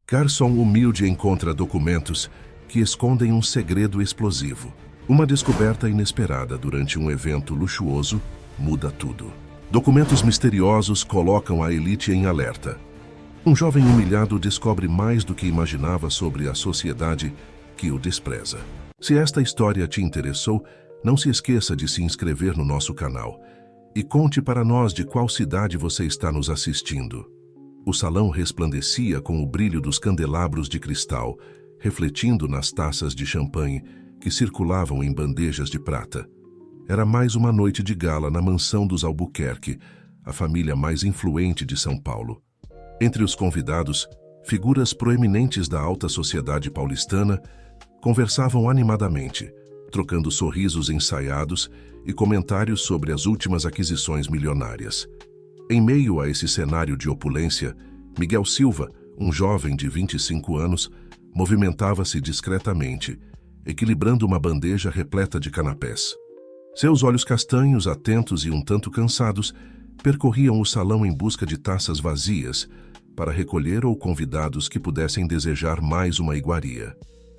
Garçom humilde encontra documentos que escondem um segredo explosivo. Uma descoberta inesperada durante um evento luxuoso muda tudo. Documentos misteriosos colocam a elite em alerta. Um jovem humilhado descobre mais do que imaginava sobre a sociedade que o despreza. Se esta história te interessou, não se esqueça de se inscrever no nosso canal e conte para nós de qual cidade você está nos assistindo. O salão resplandecia com o brilho dos candelabros de cristal, refletindo nas taças de champanhe que circulavam em bandejas de prata. Era mais uma noite de gala na mansão dos Albuquerque, a família mais influente de São Paulo. Entre os convidados, figuras proeminentes da alta sociedade paulistana conversavam animadamente, trocando sorrisos ensaiados e comentários sobre as últimas aquisições milionárias. Em meio a esse cenário de opulência, Miguel Silva, um jovem de 25 anos, movimentava-se discretamente, equilibrando uma bandeja repleta de canapés. Seus olhos castanhos, atentos e um tanto cansados, percorriam o salão em busca de taças vazias para recolher ou convidados que pudessem desejar mais uma iguaria.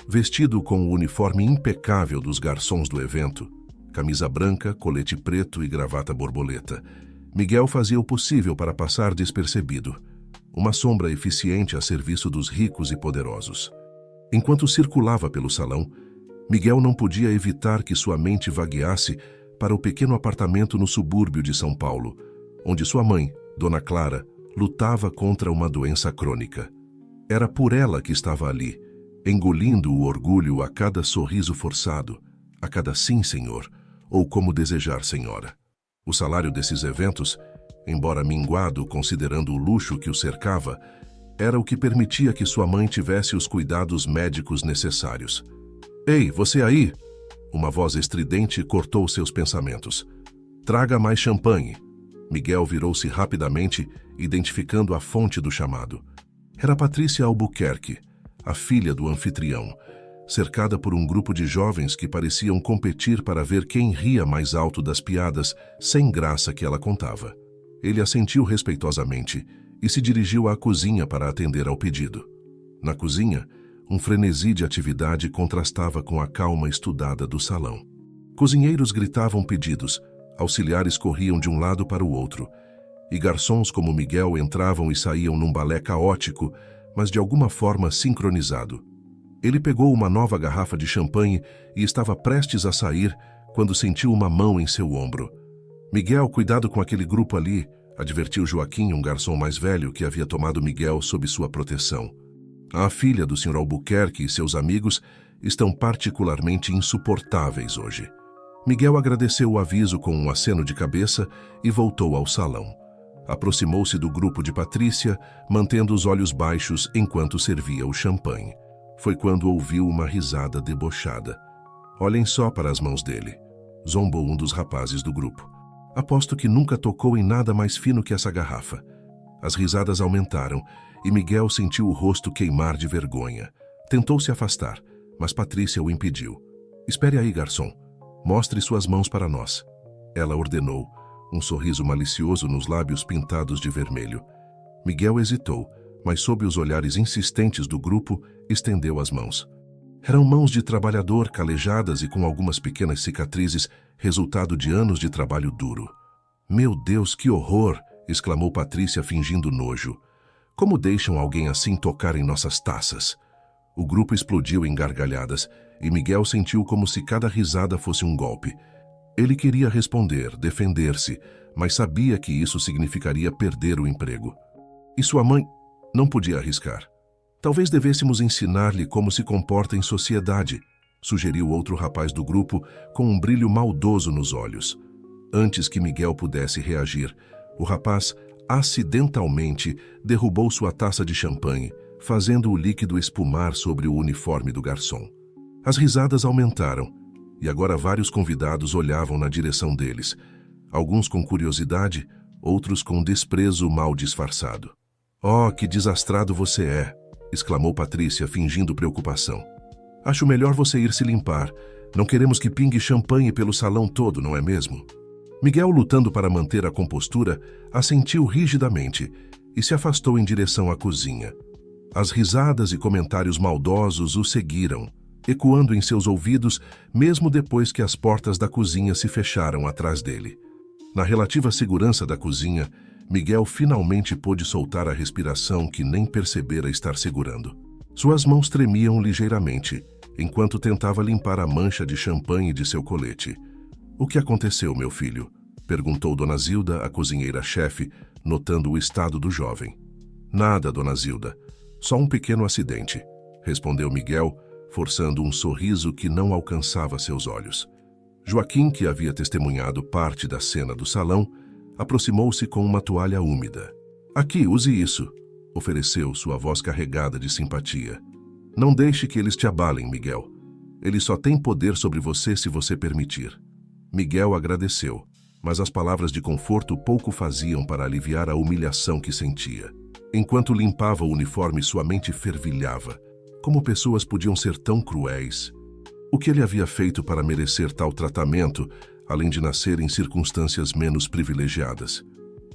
Vestido com o uniforme impecável dos garçons do evento, camisa branca, colete preto e gravata borboleta, Miguel fazia o possível para passar despercebido, uma sombra eficiente a serviço dos ricos e poderosos. Enquanto circulava pelo salão, Miguel não podia evitar que sua mente vagueasse para o pequeno apartamento no subúrbio de São Paulo, onde sua mãe, Dona Clara, lutava contra uma doença crônica. Era por ela que estava ali, engolindo o orgulho a cada sorriso forçado, a cada sim, senhor, ou como desejar, senhora. O salário desses eventos, embora minguado considerando o luxo que o cercava, era o que permitia que sua mãe tivesse os cuidados médicos necessários. Ei, você aí! Uma voz estridente cortou seus pensamentos. Traga mais champanhe. Miguel virou-se rapidamente, identificando a fonte do chamado. Era Patrícia Albuquerque, a filha do anfitrião, cercada por um grupo de jovens que pareciam competir para ver quem ria mais alto das piadas sem graça que ela contava. Ele assentiu respeitosamente e se dirigiu à cozinha para atender ao pedido. Na cozinha, um frenesi de atividade contrastava com a calma estudada do salão. Cozinheiros gritavam pedidos, auxiliares corriam de um lado para o outro, e garçons como Miguel entravam e saíam num balé caótico, mas de alguma forma sincronizado. Ele pegou uma nova garrafa de champanhe e estava prestes a sair quando sentiu uma mão em seu ombro. Miguel, cuidado com aquele grupo ali, advertiu Joaquim, um garçom mais velho que havia tomado Miguel sob sua proteção. A filha do Sr. Albuquerque e seus amigos estão particularmente insuportáveis hoje. Miguel agradeceu o aviso com um aceno de cabeça e voltou ao salão. Aproximou-se do grupo de Patrícia, mantendo os olhos baixos enquanto servia o champanhe. Foi quando ouviu uma risada debochada. Olhem só para as mãos dele, zombou um dos rapazes do grupo. Aposto que nunca tocou em nada mais fino que essa garrafa. As risadas aumentaram e Miguel sentiu o rosto queimar de vergonha. Tentou se afastar, mas Patrícia o impediu. Espere aí, garçom. Mostre suas mãos para nós. Ela ordenou, um sorriso malicioso nos lábios pintados de vermelho. Miguel hesitou, mas sob os olhares insistentes do grupo, estendeu as mãos. Eram mãos de trabalhador calejadas e com algumas pequenas cicatrizes, resultado de anos de trabalho duro. Meu Deus, que horror! Exclamou Patrícia fingindo nojo. Como deixam alguém assim tocar em nossas taças? O grupo explodiu em gargalhadas e Miguel sentiu como se cada risada fosse um golpe. Ele queria responder, defender-se, mas sabia que isso significaria perder o emprego. E sua mãe não podia arriscar. Talvez devêssemos ensinar-lhe como se comporta em sociedade, sugeriu outro rapaz do grupo com um brilho maldoso nos olhos. Antes que Miguel pudesse reagir, o rapaz acidentalmente derrubou sua taça de champanhe, fazendo o líquido espumar sobre o uniforme do garçom. As risadas aumentaram, e agora vários convidados olhavam na direção deles, alguns com curiosidade, outros com desprezo mal disfarçado. Oh, que desastrado você é! Exclamou Patrícia, fingindo preocupação. Acho melhor você ir se limpar. Não queremos que pingue champanhe pelo salão todo, não é mesmo? Miguel, lutando para manter a compostura, assentiu rigidamente e se afastou em direção à cozinha. As risadas e comentários maldosos o seguiram, ecoando em seus ouvidos mesmo depois que as portas da cozinha se fecharam atrás dele. Na relativa segurança da cozinha, Miguel finalmente pôde soltar a respiração que nem percebera estar segurando. Suas mãos tremiam ligeiramente, enquanto tentava limpar a mancha de champanhe de seu colete. "O que aconteceu, meu filho?" perguntou Dona Zilda, a cozinheira-chefe, notando o estado do jovem. "Nada, Dona Zilda. Só um pequeno acidente", respondeu Miguel, forçando um sorriso que não alcançava seus olhos. Joaquim, que havia testemunhado parte da cena do salão, aproximou-se com uma toalha úmida. "Aqui, use isso", ofereceu sua voz carregada de simpatia. "Não deixe que eles te abalem, Miguel. Eles só têm poder sobre você se você permitir." Miguel agradeceu, mas as palavras de conforto pouco faziam para aliviar a humilhação que sentia. Enquanto limpava o uniforme, sua mente fervilhava. Como pessoas podiam ser tão cruéis? O que ele havia feito para merecer tal tratamento, além de nascer em circunstâncias menos privilegiadas?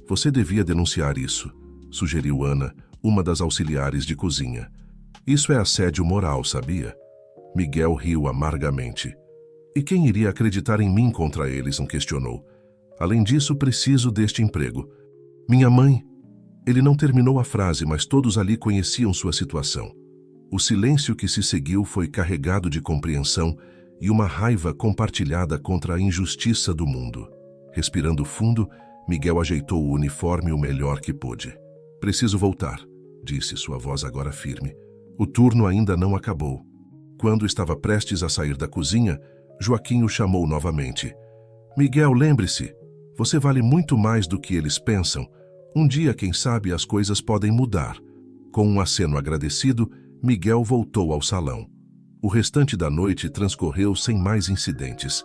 "Você devia denunciar isso", sugeriu Ana, uma das auxiliares de cozinha. "Isso é assédio moral, sabia?" Miguel riu amargamente. "E quem iria acreditar em mim contra eles?", não questionou. "Além disso, preciso deste emprego. Minha mãe..." Ele não terminou a frase, mas todos ali conheciam sua situação. O silêncio que se seguiu foi carregado de compreensão e uma raiva compartilhada contra a injustiça do mundo. Respirando fundo, Miguel ajeitou o uniforme o melhor que pôde. "Preciso voltar", disse, sua voz agora firme. "O turno ainda não acabou." Quando estava prestes a sair da cozinha, Joaquim o chamou novamente. "Miguel, lembre-se, você vale muito mais do que eles pensam. Um dia, quem sabe, as coisas podem mudar." Com um aceno agradecido, Miguel voltou ao salão. O restante da noite transcorreu sem mais incidentes,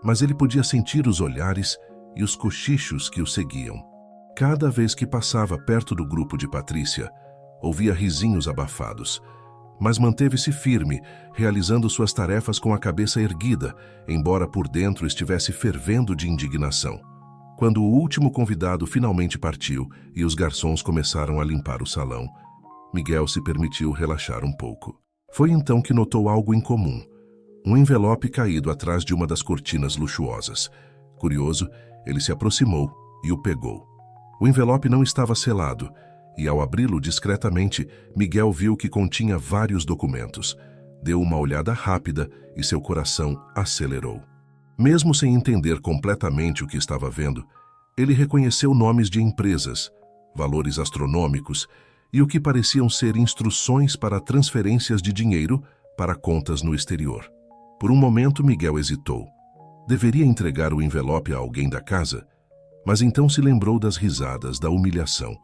mas ele podia sentir os olhares e os cochichos que o seguiam. Cada vez que passava perto do grupo de Patrícia, ouvia risinhos abafados, mas manteve-se firme, realizando suas tarefas com a cabeça erguida, embora por dentro estivesse fervendo de indignação. Quando o último convidado finalmente partiu e os garçons começaram a limpar o salão, Miguel se permitiu relaxar um pouco. Foi então que notou algo incomum: um envelope caído atrás de uma das cortinas luxuosas. Curioso, ele se aproximou e o pegou. O envelope não estava selado, e ao abri-lo discretamente, Miguel viu que continha vários documentos. Deu uma olhada rápida e seu coração acelerou. Mesmo sem entender completamente o que estava vendo, ele reconheceu nomes de empresas, valores astronômicos e o que pareciam ser instruções para transferências de dinheiro para contas no exterior. Por um momento, Miguel hesitou. Deveria entregar o envelope a alguém da casa? Mas então se lembrou das risadas, da humilhação.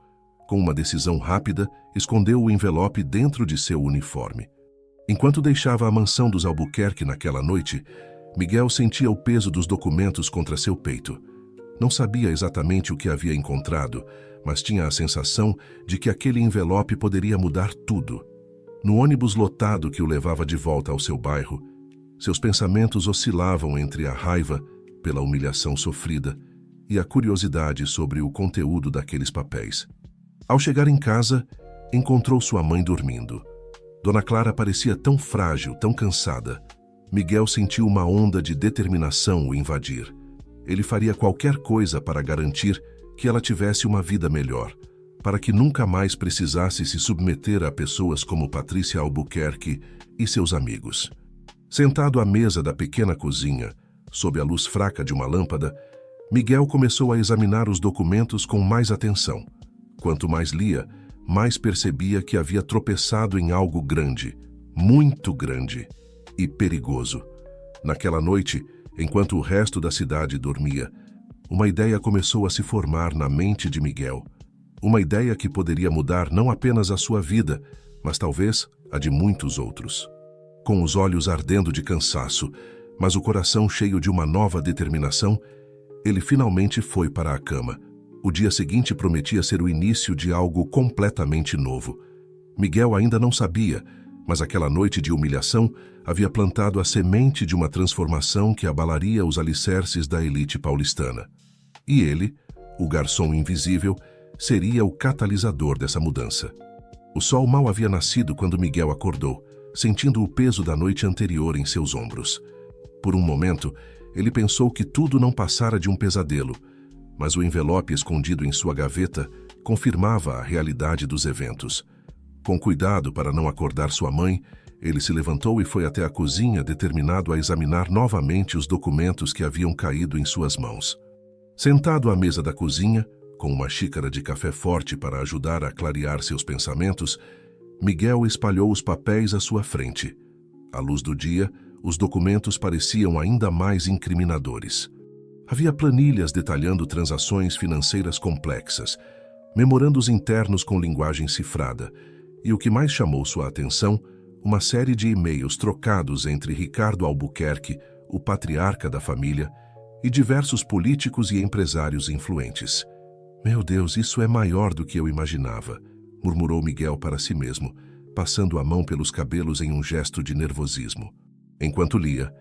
Com uma decisão rápida, escondeu o envelope dentro de seu uniforme. Enquanto deixava a mansão dos Albuquerque naquela noite, Miguel sentia o peso dos documentos contra seu peito. Não sabia exatamente o que havia encontrado, mas tinha a sensação de que aquele envelope poderia mudar tudo. No ônibus lotado que o levava de volta ao seu bairro, seus pensamentos oscilavam entre a raiva pela humilhação sofrida e a curiosidade sobre o conteúdo daqueles papéis. Ao chegar em casa, encontrou sua mãe dormindo. Dona Clara parecia tão frágil, tão cansada. Miguel sentiu uma onda de determinação o invadir. Ele faria qualquer coisa para garantir que ela tivesse uma vida melhor, para que nunca mais precisasse se submeter a pessoas como Patrícia Albuquerque e seus amigos. Sentado à mesa da pequena cozinha, sob a luz fraca de uma lâmpada, Miguel começou a examinar os documentos com mais atenção. Quanto mais lia, mais percebia que havia tropeçado em algo grande, muito grande e perigoso. Naquela noite, enquanto o resto da cidade dormia, uma ideia começou a se formar na mente de Miguel. Uma ideia que poderia mudar não apenas a sua vida, mas talvez a de muitos outros. Com os olhos ardendo de cansaço, mas o coração cheio de uma nova determinação, ele finalmente foi para a cama. O dia seguinte prometia ser o início de algo completamente novo. Miguel ainda não sabia, mas aquela noite de humilhação havia plantado a semente de uma transformação que abalaria os alicerces da elite paulistana. E ele, o garçom invisível, seria o catalisador dessa mudança. O sol mal havia nascido quando Miguel acordou, sentindo o peso da noite anterior em seus ombros. Por um momento, ele pensou que tudo não passara de um pesadelo, mas o envelope escondido em sua gaveta confirmava a realidade dos eventos. Com cuidado para não acordar sua mãe, ele se levantou e foi até a cozinha, determinado a examinar novamente os documentos que haviam caído em suas mãos. Sentado à mesa da cozinha, com uma xícara de café forte para ajudar a clarear seus pensamentos, Miguel espalhou os papéis à sua frente. À luz do dia, os documentos pareciam ainda mais incriminadores. Havia planilhas detalhando transações financeiras complexas, memorandos internos com linguagem cifrada, e o que mais chamou sua atenção, uma série de e-mails trocados entre Ricardo Albuquerque, o patriarca da família, e diversos políticos e empresários influentes. Meu Deus, isso é maior do que eu imaginava, murmurou Miguel para si mesmo, passando a mão pelos cabelos em um gesto de nervosismo. Enquanto lia,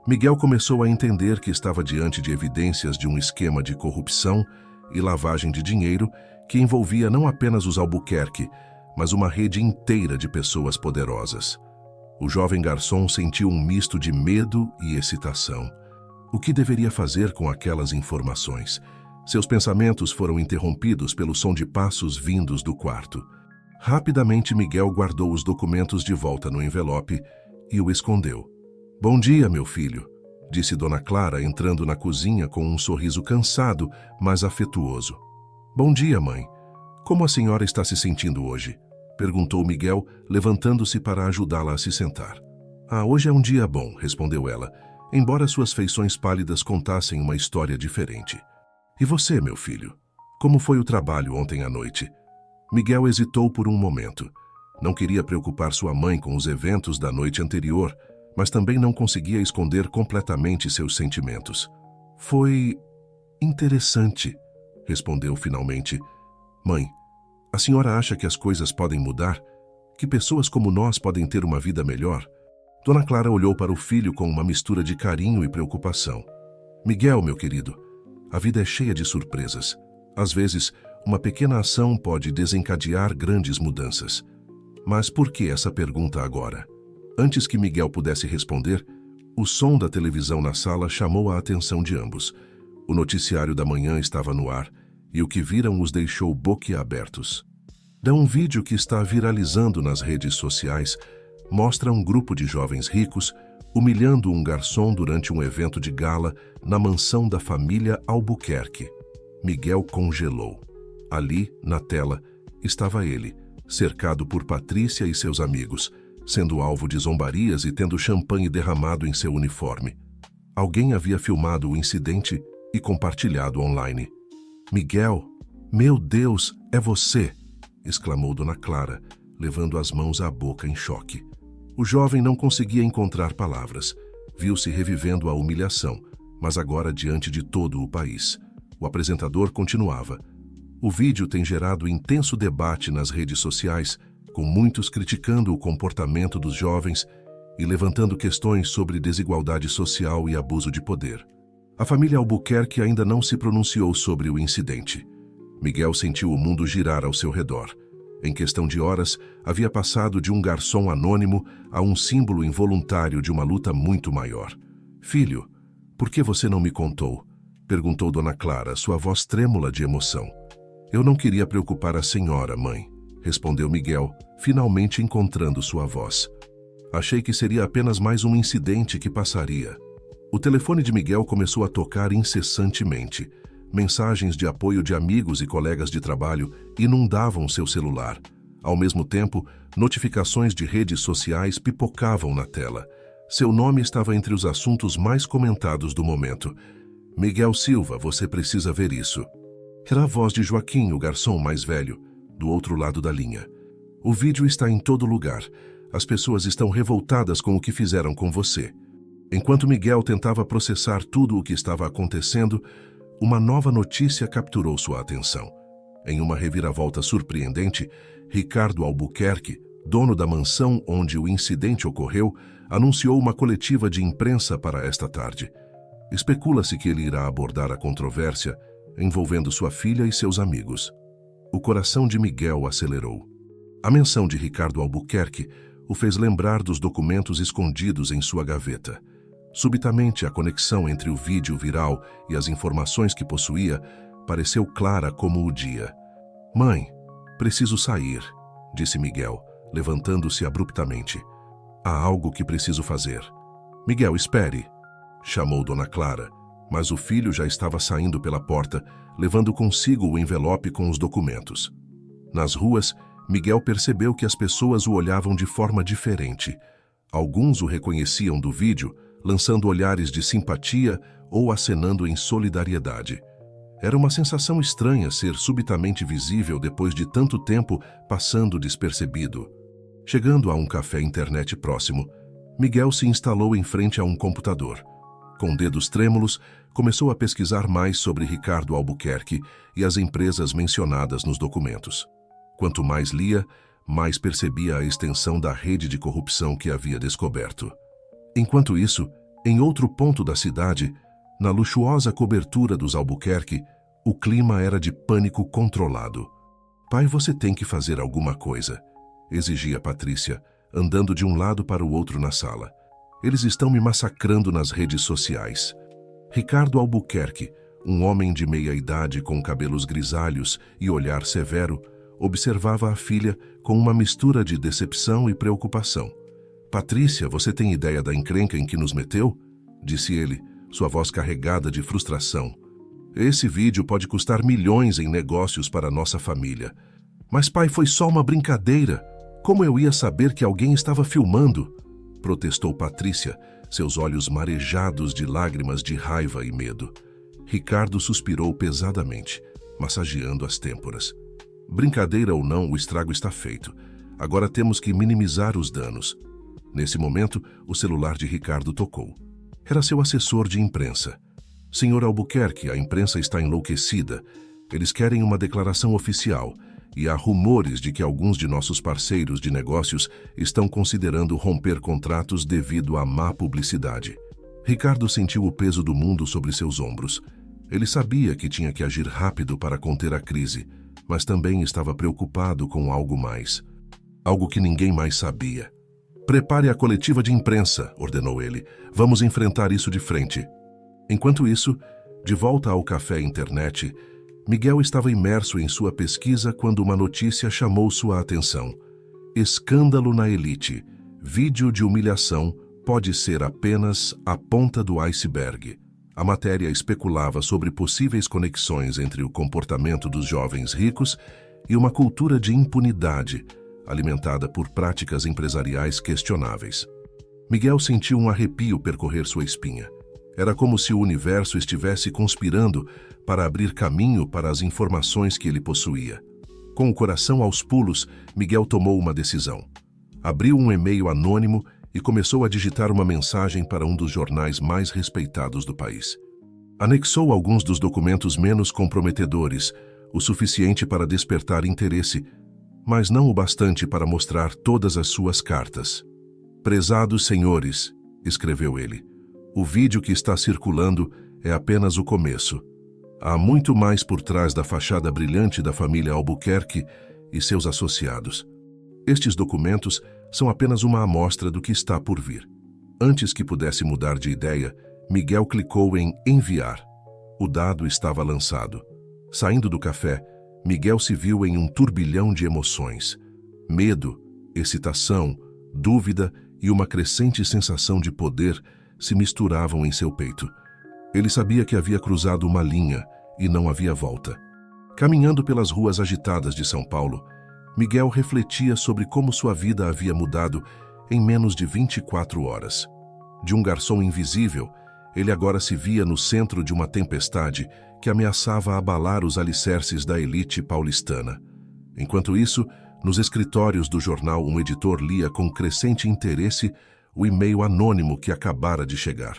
Miguel começou a entender que estava diante de evidências de um esquema de corrupção e lavagem de dinheiro que envolvia não apenas os Albuquerque, mas uma rede inteira de pessoas poderosas. O jovem garçom sentiu um misto de medo e excitação. O que deveria fazer com aquelas informações? Seus pensamentos foram interrompidos pelo som de passos vindos do quarto. Rapidamente, Miguel guardou os documentos de volta no envelope e o escondeu. "Bom dia, meu filho", disse Dona Clara, entrando na cozinha com um sorriso cansado, mas afetuoso. "Bom dia, mãe. Como a senhora está se sentindo hoje?", perguntou Miguel, levantando-se para ajudá-la a se sentar. "Ah, hoje é um dia bom", respondeu ela, embora suas feições pálidas contassem uma história diferente. "E você, meu filho? Como foi o trabalho ontem à noite?" Miguel hesitou por um momento. Não queria preocupar sua mãe com os eventos da noite anterior, mas também não conseguia esconder completamente seus sentimentos. "Foi interessante", respondeu finalmente. "Mãe, a senhora acha que as coisas podem mudar? Que pessoas como nós podem ter uma vida melhor?" Dona Clara olhou para o filho com uma mistura de carinho e preocupação. "Miguel, meu querido, a vida é cheia de surpresas. Às vezes, uma pequena ação pode desencadear grandes mudanças. Mas por que essa pergunta agora?" Antes que Miguel pudesse responder, o som da televisão na sala chamou a atenção de ambos. O noticiário da manhã estava no ar, e o que viram os deixou boquiabertos. Um vídeo que está viralizando nas redes sociais mostra um grupo de jovens ricos humilhando um garçom durante um evento de gala na mansão da família Albuquerque. Miguel congelou. Ali, na tela, estava ele, cercado por Patrícia e seus amigos, sendo alvo de zombarias e tendo champanhe derramado em seu uniforme. Alguém havia filmado o incidente e compartilhado online. "Miguel, meu Deus, é você!", exclamou Dona Clara, levando as mãos à boca em choque. O jovem não conseguia encontrar palavras. Viu-se revivendo a humilhação, mas agora diante de todo o país. O apresentador continuava. "O vídeo tem gerado intenso debate nas redes sociais, com muitos criticando o comportamento dos jovens e levantando questões sobre desigualdade social e abuso de poder. A família Albuquerque ainda não se pronunciou sobre o incidente." Miguel sentiu o mundo girar ao seu redor. Em questão de horas, havia passado de um garçom anônimo a um símbolo involuntário de uma luta muito maior. "Filho, por que você não me contou?", perguntou Dona Clara, sua voz trêmula de emoção. "Eu não queria preocupar a senhora, mãe", respondeu Miguel, finalmente encontrando sua voz. "Achei que seria apenas mais um incidente que passaria." O telefone de Miguel começou a tocar incessantemente. Mensagens de apoio de amigos e colegas de trabalho inundavam seu celular. Ao mesmo tempo, notificações de redes sociais pipocavam na tela. Seu nome estava entre os assuntos mais comentados do momento. "Miguel Silva, você precisa ver isso." Era a voz de Joaquim, o garçom mais velho, do outro lado da linha. "O vídeo está em todo lugar. As pessoas estão revoltadas com o que fizeram com você." Enquanto Miguel tentava processar tudo o que estava acontecendo, uma nova notícia capturou sua atenção. Em uma reviravolta surpreendente, Ricardo Albuquerque, dono da mansão onde o incidente ocorreu, anunciou uma coletiva de imprensa para esta tarde. Especula-se que ele irá abordar a controvérsia envolvendo sua filha e seus amigos. O coração de Miguel acelerou. A menção de Ricardo Albuquerque o fez lembrar dos documentos escondidos em sua gaveta. Subitamente, a conexão entre o vídeo viral e as informações que possuía pareceu clara como o dia. "Mãe, preciso sair", disse Miguel, levantando-se abruptamente. "Há algo que preciso fazer." "Miguel, espere", chamou Dona Clara, mas o filho já estava saindo pela porta, levando consigo o envelope com os documentos. Nas ruas, Miguel percebeu que as pessoas o olhavam de forma diferente. Alguns o reconheciam do vídeo, lançando olhares de simpatia ou acenando em solidariedade. Era uma sensação estranha ser subitamente visível depois de tanto tempo passando despercebido. Chegando a um café internet próximo, Miguel se instalou em frente a um computador. Com dedos trêmulos, começou a pesquisar mais sobre Ricardo Albuquerque e as empresas mencionadas nos documentos. Quanto mais lia, mais percebia a extensão da rede de corrupção que havia descoberto. Enquanto isso, em outro ponto da cidade, na luxuosa cobertura dos Albuquerque, o clima era de pânico controlado. "Pai, você tem que fazer alguma coisa", exigia Patrícia, andando de um lado para o outro na sala. "Eles estão me massacrando nas redes sociais." Ricardo Albuquerque, um homem de meia-idade com cabelos grisalhos e olhar severo, observava a filha com uma mistura de decepção e preocupação. "Patrícia, você tem ideia da encrenca em que nos meteu?", disse ele, sua voz carregada de frustração. "Esse vídeo pode custar milhões em negócios para nossa família." "Mas pai, foi só uma brincadeira. Como eu ia saber que alguém estava filmando?", protestou Patrícia, seus olhos marejados de lágrimas de raiva e medo. Ricardo suspirou pesadamente, massageando as têmporas. "Brincadeira ou não, o estrago está feito. Agora temos que minimizar os danos." Nesse momento, o celular de Ricardo tocou. Era seu assessor de imprensa. "Senhor Albuquerque, a imprensa está enlouquecida. Eles querem uma declaração oficial, e há rumores de que alguns de nossos parceiros de negócios estão considerando romper contratos devido à má publicidade." Ricardo sentiu o peso do mundo sobre seus ombros. Ele sabia que tinha que agir rápido para conter a crise, mas também estava preocupado com algo mais. Algo que ninguém mais sabia. "Prepare a coletiva de imprensa", ordenou ele. "Vamos enfrentar isso de frente." Enquanto isso, de volta ao café internet, Miguel estava imerso em sua pesquisa quando uma notícia chamou sua atenção. "Escândalo na elite. Vídeo de humilhação pode ser apenas a ponta do iceberg." A matéria especulava sobre possíveis conexões entre o comportamento dos jovens ricos e uma cultura de impunidade, alimentada por práticas empresariais questionáveis. Miguel sentiu um arrepio percorrer sua espinha. Era como se o universo estivesse conspirando para abrir caminho para as informações que ele possuía. Com o coração aos pulos, Miguel tomou uma decisão. Abriu um e-mail anônimo e começou a digitar uma mensagem para um dos jornais mais respeitados do país. Anexou alguns dos documentos menos comprometedores, o suficiente para despertar interesse, mas não o bastante para mostrar todas as suas cartas. "Prezados senhores", escreveu ele, "o vídeo que está circulando é apenas o começo. Há muito mais por trás da fachada brilhante da família Albuquerque e seus associados. Estes documentos são apenas uma amostra do que está por vir." Antes que pudesse mudar de ideia, Miguel clicou em enviar. O dado estava lançado. Saindo do café, Miguel se viu em um turbilhão de emoções. Medo, excitação, dúvida e uma crescente sensação de poder se misturavam em seu peito. Ele sabia que havia cruzado uma linha e não havia volta. Caminhando pelas ruas agitadas de São Paulo, Miguel refletia sobre como sua vida havia mudado em menos de 24 horas. De um garçom invisível, ele agora se via no centro de uma tempestade que ameaçava abalar os alicerces da elite paulistana. Enquanto isso, nos escritórios do jornal, um editor lia com crescente interesse o e-mail anônimo que acabara de chegar.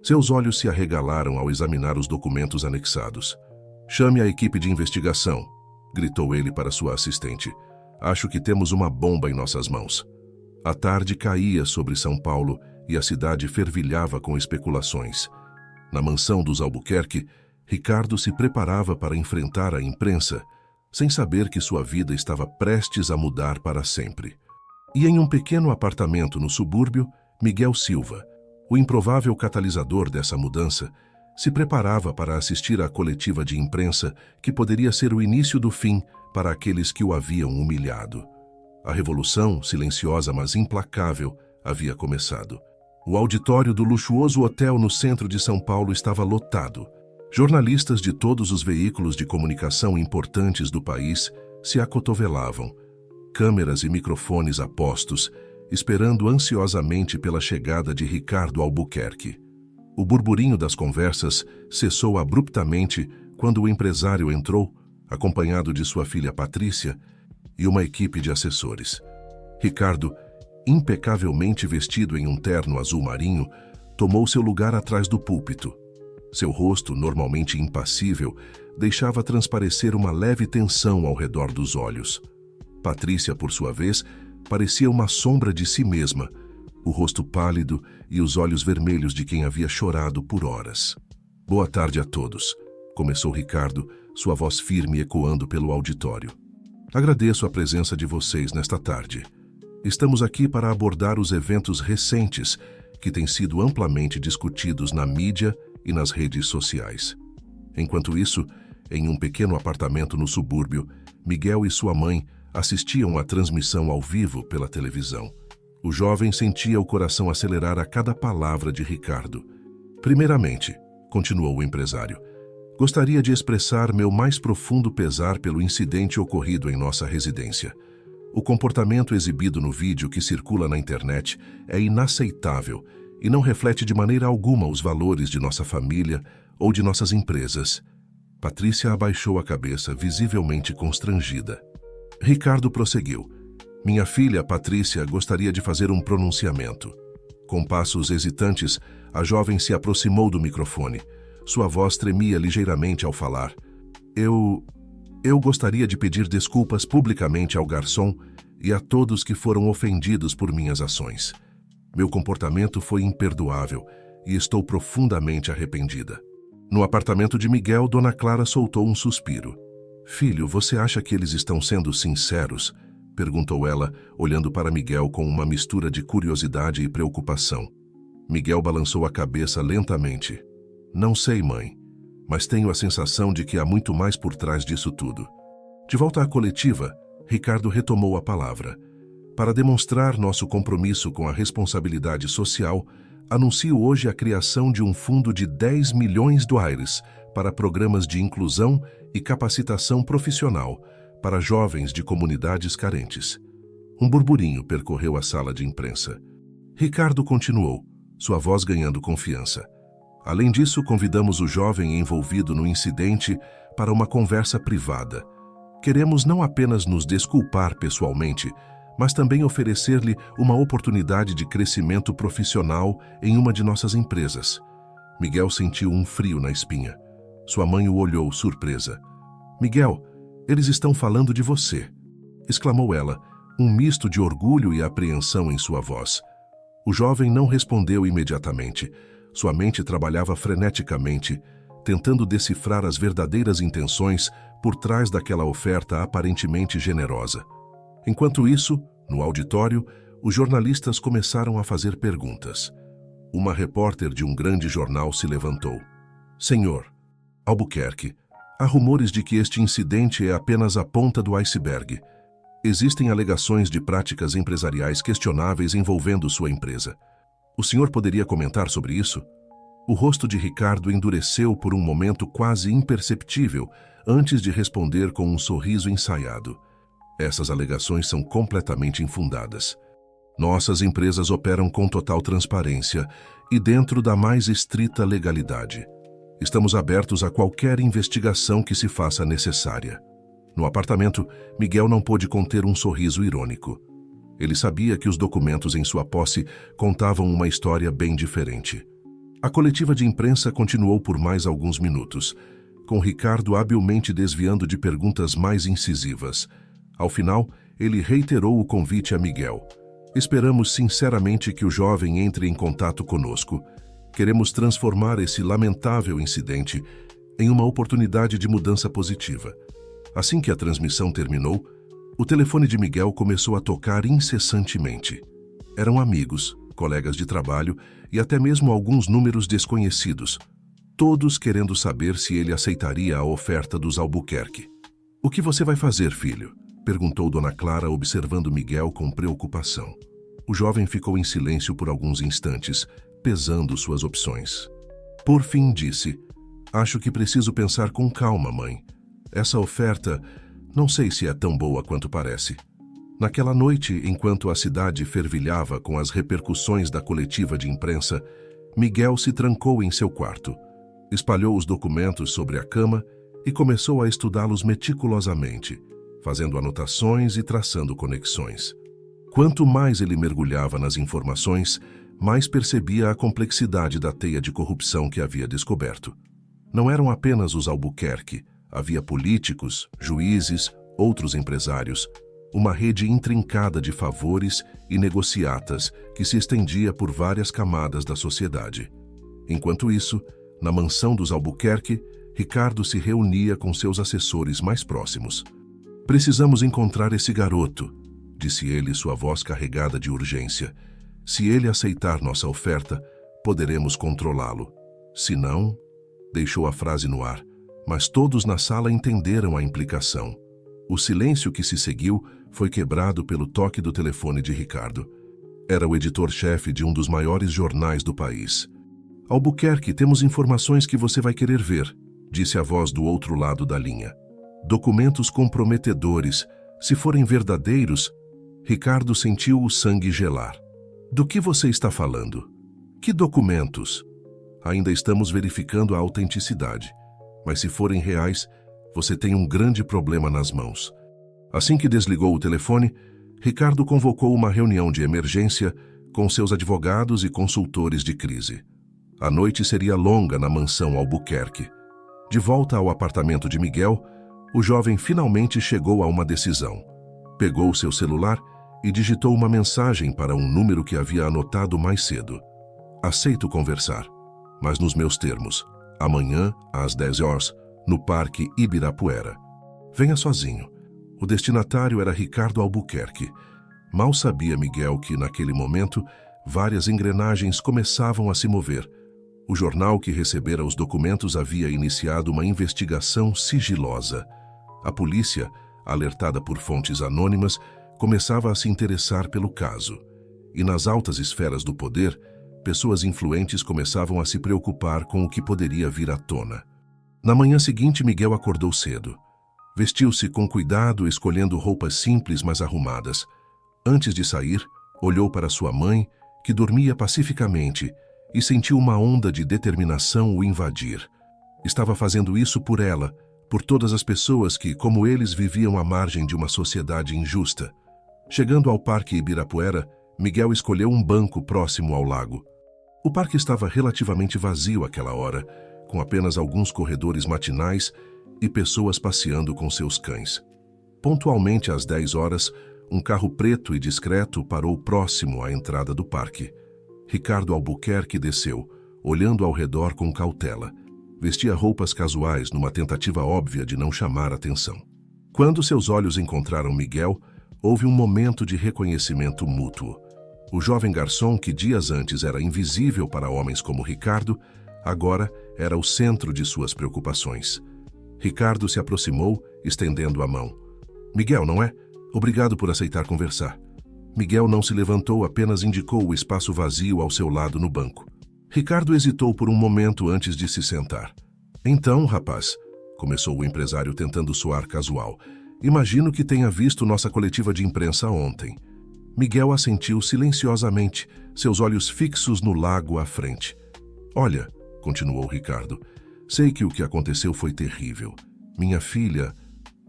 Seus olhos se arregalaram ao examinar os documentos anexados. "Chame a equipe de investigação", gritou ele para sua assistente. "Acho que temos uma bomba em nossas mãos." A tarde caía sobre São Paulo e a cidade fervilhava com especulações. Na mansão dos Albuquerque, Ricardo se preparava para enfrentar a imprensa, sem saber que sua vida estava prestes a mudar para sempre. E em um pequeno apartamento no subúrbio, Miguel Silva, o improvável catalisador dessa mudança, se preparava para assistir à coletiva de imprensa que poderia ser o início do fim para aqueles que o haviam humilhado. A revolução, silenciosa mas implacável, havia começado. O auditório do luxuoso hotel no centro de São Paulo estava lotado. Jornalistas de todos os veículos de comunicação importantes do país se acotovelavam, câmeras e microfones a postos, esperando ansiosamente pela chegada de Ricardo Albuquerque. O burburinho das conversas cessou abruptamente quando o empresário entrou, acompanhado de sua filha Patrícia e uma equipe de assessores. Ricardo, impecavelmente vestido em um terno azul marinho, tomou seu lugar atrás do púlpito. Seu rosto, normalmente impassível, deixava transparecer uma leve tensão ao redor dos olhos. Patrícia, por sua vez, parecia uma sombra de si mesma, o rosto pálido e os olhos vermelhos de quem havia chorado por horas. Boa tarde a todos, começou Ricardo, sua voz firme ecoando pelo auditório. Agradeço a presença de vocês nesta tarde. Estamos aqui para abordar os eventos recentes que têm sido amplamente discutidos na mídia e nas redes sociais. Enquanto isso, em um pequeno apartamento no subúrbio, Miguel e sua mãe assistiam à transmissão ao vivo pela televisão. O jovem sentia o coração acelerar a cada palavra de Ricardo. Primeiramente, continuou o empresário, gostaria de expressar meu mais profundo pesar pelo incidente ocorrido em nossa residência. O comportamento exibido no vídeo que circula na internet é inaceitável e não reflete de maneira alguma os valores de nossa família ou de nossas empresas. Patrícia abaixou a cabeça, visivelmente constrangida. Ricardo prosseguiu. Minha filha, Patrícia, gostaria de fazer um pronunciamento. Com passos hesitantes, a jovem se aproximou do microfone. Sua voz tremia ligeiramente ao falar. Eu gostaria de pedir desculpas publicamente ao garçom e a todos que foram ofendidos por minhas ações. Meu comportamento foi imperdoável e estou profundamente arrependida. No apartamento de Miguel, Dona Clara soltou um suspiro. Filho, você acha que eles estão sendo sinceros? Perguntou ela, olhando para Miguel com uma mistura de curiosidade e preocupação. Miguel balançou a cabeça lentamente. Não sei, mãe, mas tenho a sensação de que há muito mais por trás disso tudo. De volta à coletiva, Ricardo retomou a palavra. Para demonstrar nosso compromisso com a responsabilidade social, anuncio hoje a criação de um fundo de 10 milhões de reais para programas de inclusão e capacitação profissional para jovens de comunidades carentes. Um burburinho percorreu a sala de imprensa. Ricardo continuou, sua voz ganhando confiança. Além disso, convidamos o jovem envolvido no incidente para uma conversa privada. Queremos não apenas nos desculpar pessoalmente, mas também oferecer-lhe uma oportunidade de crescimento profissional em uma de nossas empresas. Miguel sentiu um frio na espinha. Sua mãe o olhou surpresa. Miguel, eles estão falando de você, exclamou ela, um misto de orgulho e apreensão em sua voz. O jovem não respondeu imediatamente. Sua mente trabalhava freneticamente, tentando decifrar as verdadeiras intenções por trás daquela oferta aparentemente generosa. Enquanto isso, no auditório, os jornalistas começaram a fazer perguntas. Uma repórter de um grande jornal se levantou. Senhor Albuquerque, há rumores de que este incidente é apenas a ponta do iceberg. Existem alegações de práticas empresariais questionáveis envolvendo sua empresa. O senhor poderia comentar sobre isso? O rosto de Ricardo endureceu por um momento quase imperceptível, antes de responder com um sorriso ensaiado. Essas alegações são completamente infundadas. Nossas empresas operam com total transparência e dentro da mais estrita legalidade. Estamos abertos a qualquer investigação que se faça necessária. No apartamento, Miguel não pôde conter um sorriso irônico. Ele sabia que os documentos em sua posse contavam uma história bem diferente. A coletiva de imprensa continuou por mais alguns minutos, com Ricardo habilmente desviando de perguntas mais incisivas. Ao final, ele reiterou o convite a Miguel. Esperamos sinceramente que o jovem entre em contato conosco. Queremos transformar esse lamentável incidente em uma oportunidade de mudança positiva. Assim que a transmissão terminou, o telefone de Miguel começou a tocar incessantemente. Eram amigos, colegas de trabalho e até mesmo alguns números desconhecidos, todos querendo saber se ele aceitaria a oferta dos Albuquerque. "O que você vai fazer, filho?" perguntou Dona Clara, observando Miguel com preocupação. O jovem ficou em silêncio por alguns instantes, pesando suas opções. Por fim disse: "Acho que preciso pensar com calma, mãe. Essa oferta, não sei se é tão boa quanto parece." Naquela noite, enquanto a cidade fervilhava com as repercussões da coletiva de imprensa, Miguel se trancou em seu quarto, espalhou os documentos sobre a cama e começou a estudá-los meticulosamente, fazendo anotações e traçando conexões. Quanto mais ele mergulhava nas informações, mais percebia a complexidade da teia de corrupção que havia descoberto. Não eram apenas os Albuquerque, havia políticos, juízes, outros empresários, uma rede intrincada de favores e negociatas que se estendia por várias camadas da sociedade. Enquanto isso, na mansão dos Albuquerque, Ricardo se reunia com seus assessores mais próximos. "Precisamos encontrar esse garoto", disse ele, sua voz carregada de urgência. "Se ele aceitar nossa oferta, poderemos controlá-lo. Se não..." Deixou a frase no ar, mas todos na sala entenderam a implicação. O silêncio que se seguiu foi quebrado pelo toque do telefone de Ricardo. Era o editor-chefe de um dos maiores jornais do país. "Albuquerque, temos informações que você vai querer ver", disse a voz do outro lado da linha. "Documentos comprometedores. Se forem verdadeiros..." Ricardo sentiu o sangue gelar. "Do que você está falando? Que documentos?" "Ainda estamos verificando a autenticidade. Mas se forem reais, você tem um grande problema nas mãos." Assim que desligou o telefone, Ricardo convocou uma reunião de emergência com seus advogados e consultores de crise. A noite seria longa na mansão Albuquerque. De volta ao apartamento de Miguel, o jovem finalmente chegou a uma decisão. Pegou seu celular e digitou uma mensagem para um número que havia anotado mais cedo. "Aceito conversar, mas nos meus termos. Amanhã, às 10 horas, no Parque Ibirapuera. Venha sozinho." O destinatário era Ricardo Albuquerque. Mal sabia Miguel que, naquele momento, várias engrenagens começavam a se mover. O jornal que recebera os documentos havia iniciado uma investigação sigilosa. A polícia, alertada por fontes anônimas, começava a se interessar pelo caso. E nas altas esferas do poder, pessoas influentes começavam a se preocupar com o que poderia vir à tona. Na manhã seguinte, Miguel acordou cedo. Vestiu-se com cuidado, escolhendo roupas simples mas arrumadas. Antes de sair, olhou para sua mãe, que dormia pacificamente, e sentiu uma onda de determinação o invadir. Estava fazendo isso por ela, por todas as pessoas que, como eles, viviam à margem de uma sociedade injusta. Chegando ao Parque Ibirapuera, Miguel escolheu um banco próximo ao lago. O parque estava relativamente vazio àquela hora, com apenas alguns corredores matinais e pessoas passeando com seus cães. Pontualmente às 10 horas, um carro preto e discreto parou próximo à entrada do parque. Ricardo Albuquerque desceu, olhando ao redor com cautela. Vestia roupas casuais numa tentativa óbvia de não chamar atenção. Quando seus olhos encontraram Miguel, houve um momento de reconhecimento mútuo. O jovem garçom, que dias antes era invisível para homens como Ricardo, agora era o centro de suas preocupações. Ricardo se aproximou, estendendo a mão. "Miguel, não é? Obrigado por aceitar conversar." Miguel não se levantou, apenas indicou o espaço vazio ao seu lado no banco. Ricardo hesitou por um momento antes de se sentar. "Então, rapaz", começou o empresário tentando soar casual, "imagino que tenha visto nossa coletiva de imprensa ontem." Miguel assentiu silenciosamente, seus olhos fixos no lago à frente. "Olha", continuou Ricardo, "sei que o que aconteceu foi terrível. Minha filha...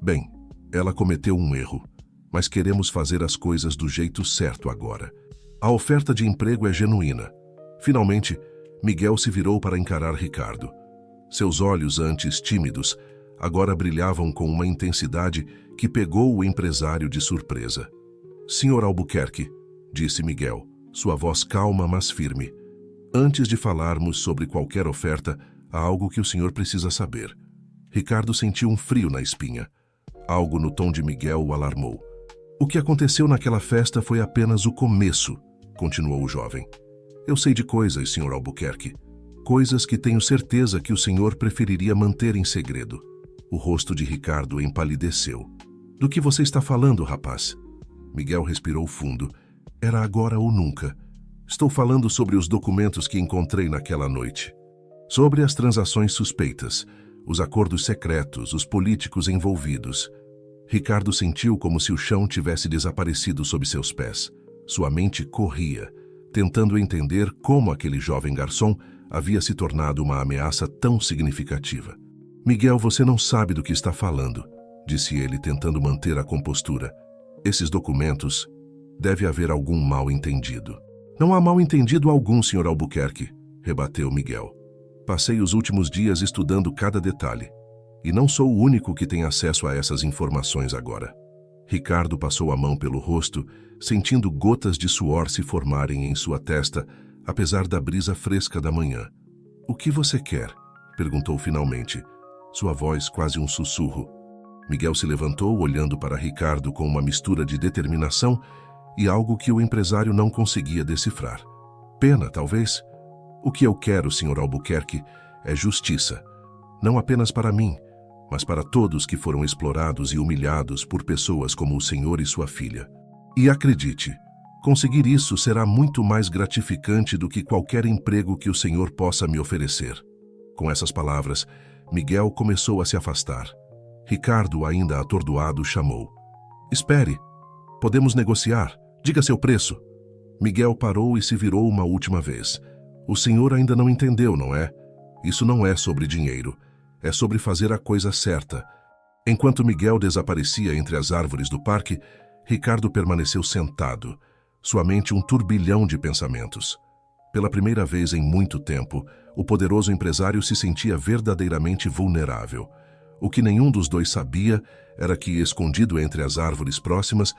Bem, ela cometeu um erro, mas queremos fazer as coisas do jeito certo agora. A oferta de emprego é genuína." Finalmente, Miguel se virou para encarar Ricardo. Seus olhos, antes tímidos, agora brilhavam com uma intensidade que pegou o empresário de surpresa. "Senhor Albuquerque", disse Miguel, sua voz calma mas firme, "antes de falarmos sobre qualquer oferta, há algo que o senhor precisa saber." Ricardo sentiu um frio na espinha. Algo no tom de Miguel o alarmou. O que aconteceu naquela festa foi apenas o começo, continuou o jovem. Eu sei de coisas, Sr. Albuquerque. Coisas que tenho certeza que o senhor preferiria manter em segredo. O rosto de Ricardo empalideceu. Do que você está falando, rapaz? Miguel respirou fundo. Era agora ou nunca. Estou falando sobre os documentos que encontrei naquela noite. Sobre as transações suspeitas, os acordos secretos, os políticos envolvidos. Ricardo sentiu como se o chão tivesse desaparecido sob seus pés. Sua mente corria, tentando entender como aquele jovem garçom havia se tornado uma ameaça tão significativa. Miguel, você não sabe do que está falando, disse ele, tentando manter a compostura. Esses documentos, deve haver algum mal-entendido. Não há mal-entendido algum, Sr. Albuquerque, rebateu Miguel. Passei os últimos dias estudando cada detalhe. E não sou o único que tem acesso a essas informações agora. Ricardo passou a mão pelo rosto, sentindo gotas de suor se formarem em sua testa, apesar da brisa fresca da manhã. O que você quer? Perguntou finalmente, sua voz quase um sussurro. Miguel se levantou, olhando para Ricardo com uma mistura de determinação e algo que o empresário não conseguia decifrar. Pena, talvez? O que eu quero, Sr. Albuquerque, é justiça. Não apenas para mim, mas para todos que foram explorados e humilhados por pessoas como o senhor e sua filha. E acredite, conseguir isso será muito mais gratificante do que qualquer emprego que o senhor possa me oferecer. Com essas palavras, Miguel começou a se afastar. Ricardo, ainda atordoado, chamou. Espere, podemos negociar. Diga seu preço. Miguel parou e se virou uma última vez. O senhor ainda não entendeu, não é? Isso não é sobre dinheiro. É sobre fazer a coisa certa. Enquanto Miguel desaparecia entre as árvores do parque, Ricardo permaneceu sentado, sua mente um turbilhão de pensamentos. Pela primeira vez em muito tempo, o poderoso empresário se sentia verdadeiramente vulnerável. O que nenhum dos dois sabia era que, escondido entre as árvores próximas,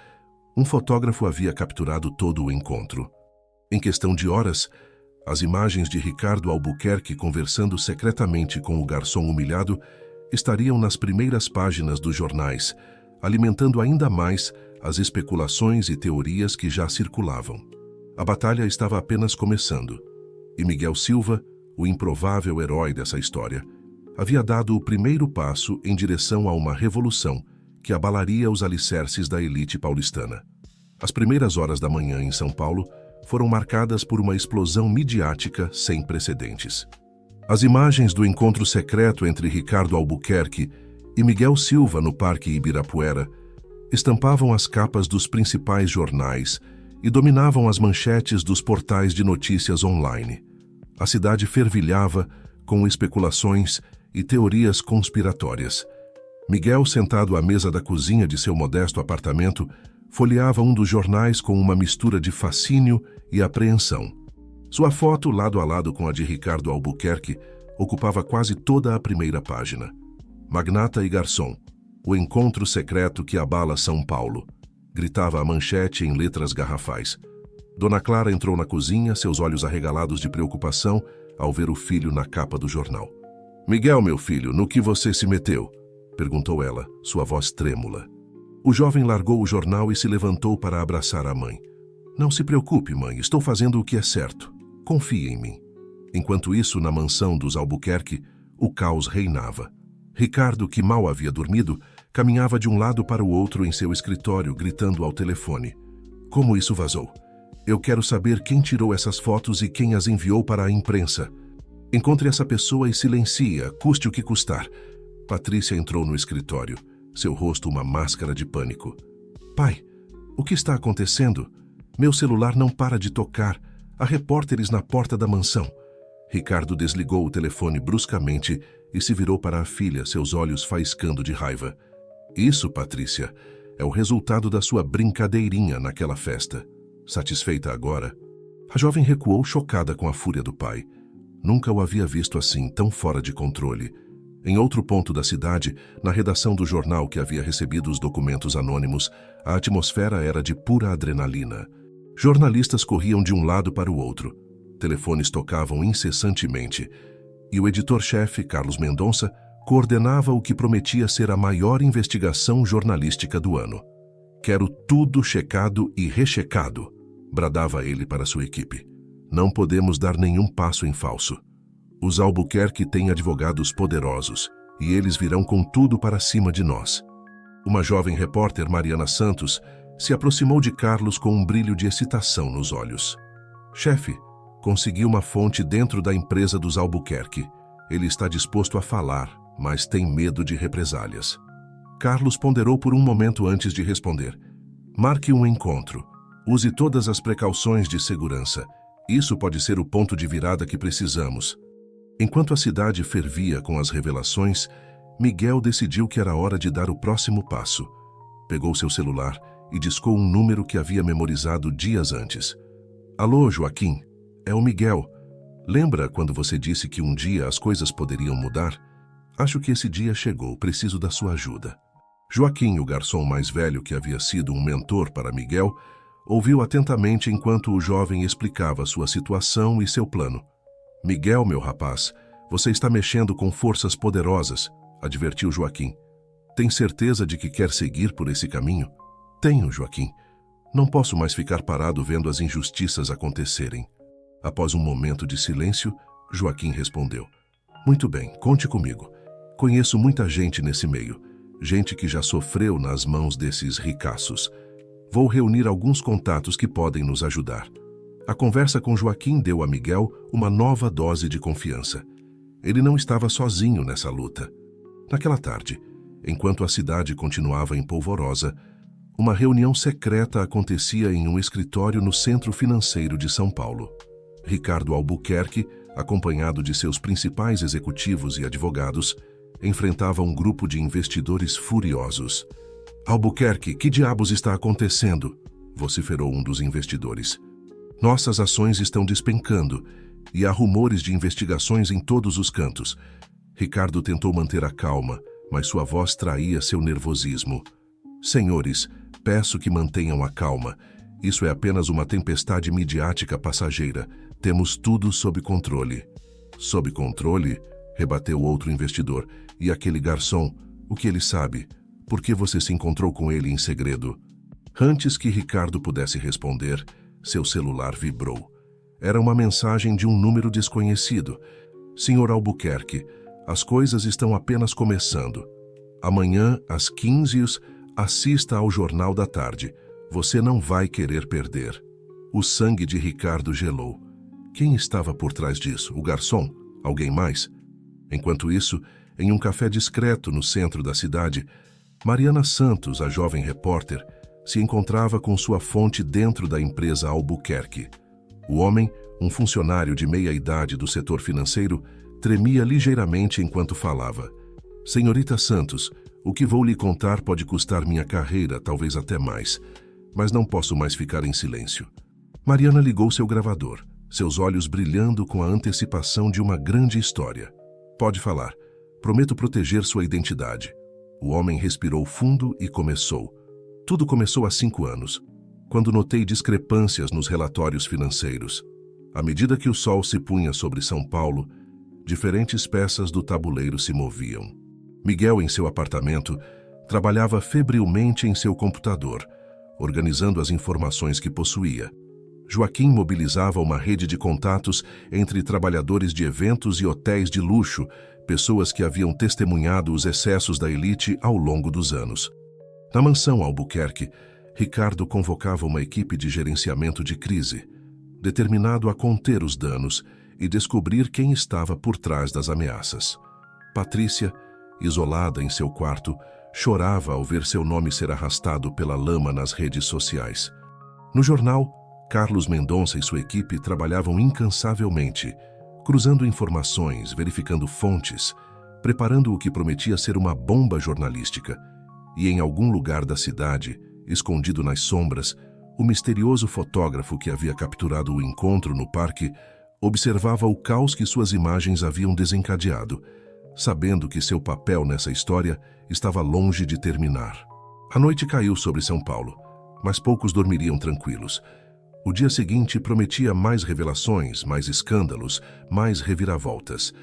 um fotógrafo havia capturado todo o encontro. Em questão de horas, as imagens de Ricardo Albuquerque conversando secretamente com o garçom humilhado estariam nas primeiras páginas dos jornais, alimentando ainda mais as especulações e teorias que já circulavam. A batalha estava apenas começando, e Miguel Silva, o improvável herói dessa história, havia dado o primeiro passo em direção a uma revolução que abalaria os alicerces da elite paulistana. As primeiras horas da manhã em São Paulo foram marcadas por uma explosão midiática sem precedentes. As imagens do encontro secreto entre Ricardo Albuquerque e Miguel Silva no Parque Ibirapuera estampavam as capas dos principais jornais e dominavam as manchetes dos portais de notícias online. A cidade fervilhava com especulações e teorias conspiratórias. Miguel, sentado à mesa da cozinha de seu modesto apartamento, folheava um dos jornais com uma mistura de fascínio e apreensão. Sua foto, lado a lado com a de Ricardo Albuquerque, ocupava quase toda a primeira página. Magnata e garçom, o encontro secreto que abala São Paulo, gritava a manchete em letras garrafais. Dona Clara entrou na cozinha, seus olhos arregalados de preocupação ao ver o filho na capa do jornal. Miguel, meu filho, no que você se meteu? Perguntou ela, sua voz trêmula. O jovem largou o jornal e se levantou para abraçar a mãe. Não se preocupe, mãe, estou fazendo o que é certo. Confie em mim. Enquanto isso, na mansão dos Albuquerque, o caos reinava. Ricardo, que mal havia dormido, caminhava de um lado para o outro em seu escritório, gritando ao telefone. Como isso vazou? Eu quero saber quem tirou essas fotos e quem as enviou para a imprensa. Encontre essa pessoa e silencie-a, custe o que custar. Patrícia entrou no escritório, seu rosto uma máscara de pânico. Pai, o que está acontecendo? Meu celular não para de tocar. Há repórteres na porta da mansão. Ricardo desligou o telefone bruscamente e se virou para a filha, seus olhos faiscando de raiva. Isso, Patrícia, é o resultado da sua brincadeirinha naquela festa. Satisfeita agora? A jovem recuou chocada com a fúria do pai. Nunca o havia visto assim, tão fora de controle. Em outro ponto da cidade, na redação do jornal que havia recebido os documentos anônimos, a atmosfera era de pura adrenalina. Jornalistas corriam de um lado para o outro. Telefones tocavam incessantemente. E o editor-chefe, Carlos Mendonça, coordenava o que prometia ser a maior investigação jornalística do ano. "Quero tudo checado e rechecado", bradava ele para sua equipe. "Não podemos dar nenhum passo em falso. Os Albuquerque têm advogados poderosos, e eles virão com tudo para cima de nós." Uma jovem repórter, Mariana Santos, se aproximou de Carlos com um brilho de excitação nos olhos. "Chefe, consegui uma fonte dentro da empresa dos Albuquerque. Ele está disposto a falar, mas tem medo de represálias." Carlos ponderou por um momento antes de responder. "Marque um encontro. Use todas as precauções de segurança. Isso pode ser o ponto de virada que precisamos." Enquanto a cidade fervia com as revelações, Miguel decidiu que era hora de dar o próximo passo. Pegou seu celular e discou um número que havia memorizado dias antes. "Alô, Joaquim, é o Miguel. Lembra quando você disse que um dia as coisas poderiam mudar? Acho que esse dia chegou, preciso da sua ajuda." Joaquim, o garçom mais velho que havia sido um mentor para Miguel, ouviu atentamente enquanto o jovem explicava sua situação e seu plano. "Miguel, meu rapaz, você está mexendo com forças poderosas", advertiu Joaquim. "Tem certeza de que quer seguir por esse caminho?" "Tenho, Joaquim. Não posso mais ficar parado vendo as injustiças acontecerem." Após um momento de silêncio, Joaquim respondeu: "Muito bem, conte comigo. Conheço muita gente nesse meio, gente que já sofreu nas mãos desses ricaços. Vou reunir alguns contatos que podem nos ajudar." A conversa com Joaquim deu a Miguel uma nova dose de confiança. Ele não estava sozinho nessa luta. Naquela tarde, enquanto a cidade continuava empolvorosa, uma reunião secreta acontecia em um escritório no centro financeiro de São Paulo. Ricardo Albuquerque, acompanhado de seus principais executivos e advogados, enfrentava um grupo de investidores furiosos. "Albuquerque, que diabos está acontecendo?" vociferou um dos investidores. "Nossas ações estão despencando e há rumores de investigações em todos os cantos." Ricardo tentou manter a calma, mas sua voz traía seu nervosismo. "Senhores, peço que mantenham a calma. Isso é apenas uma tempestade midiática passageira. Temos tudo sob controle." "Sob controle?" rebateu outro investidor. "E aquele garçom, o que ele sabe? Por que você se encontrou com ele em segredo?" Antes que Ricardo pudesse responder, seu celular vibrou. Era uma mensagem de um número desconhecido. "Senhor Albuquerque, as coisas estão apenas começando. Amanhã, às 15h, assista ao Jornal da Tarde. Você não vai querer perder." O sangue de Ricardo gelou. Quem estava por trás disso? O garçom? Alguém mais? Enquanto isso, em um café discreto no centro da cidade, Mariana Santos, a jovem repórter, se encontrava com sua fonte dentro da empresa Albuquerque. O homem, um funcionário de meia-idade do setor financeiro, tremia ligeiramente enquanto falava. "Senhorita Santos, o que vou lhe contar pode custar minha carreira, talvez até mais, mas não posso mais ficar em silêncio." Mariana ligou seu gravador, seus olhos brilhando com a antecipação de uma grande história. "Pode falar. Prometo proteger sua identidade." O homem respirou fundo e começou. "Tudo começou há 5 anos, quando notei discrepâncias nos relatórios financeiros. À medida que o sol se punha sobre São Paulo, diferentes peças do tabuleiro se moviam. Miguel, em seu apartamento, trabalhava febrilmente em seu computador, organizando as informações que possuía. Joaquim mobilizava uma rede de contatos entre trabalhadores de eventos e hotéis de luxo, pessoas que haviam testemunhado os excessos da elite ao longo dos anos. Na mansão Albuquerque, Ricardo convocava uma equipe de gerenciamento de crise, determinado a conter os danos e descobrir quem estava por trás das ameaças. Patrícia, isolada em seu quarto, chorava ao ver seu nome ser arrastado pela lama nas redes sociais. No jornal, Carlos Mendonça e sua equipe trabalhavam incansavelmente, cruzando informações, verificando fontes, preparando o que prometia ser uma bomba jornalística. E em algum lugar da cidade, escondido nas sombras, o misterioso fotógrafo que havia capturado o encontro no parque observava o caos que suas imagens haviam desencadeado, sabendo que seu papel nessa história estava longe de terminar. A noite caiu sobre São Paulo, mas poucos dormiriam tranquilos. O dia seguinte prometia mais revelações, mais escândalos, mais reviravoltas.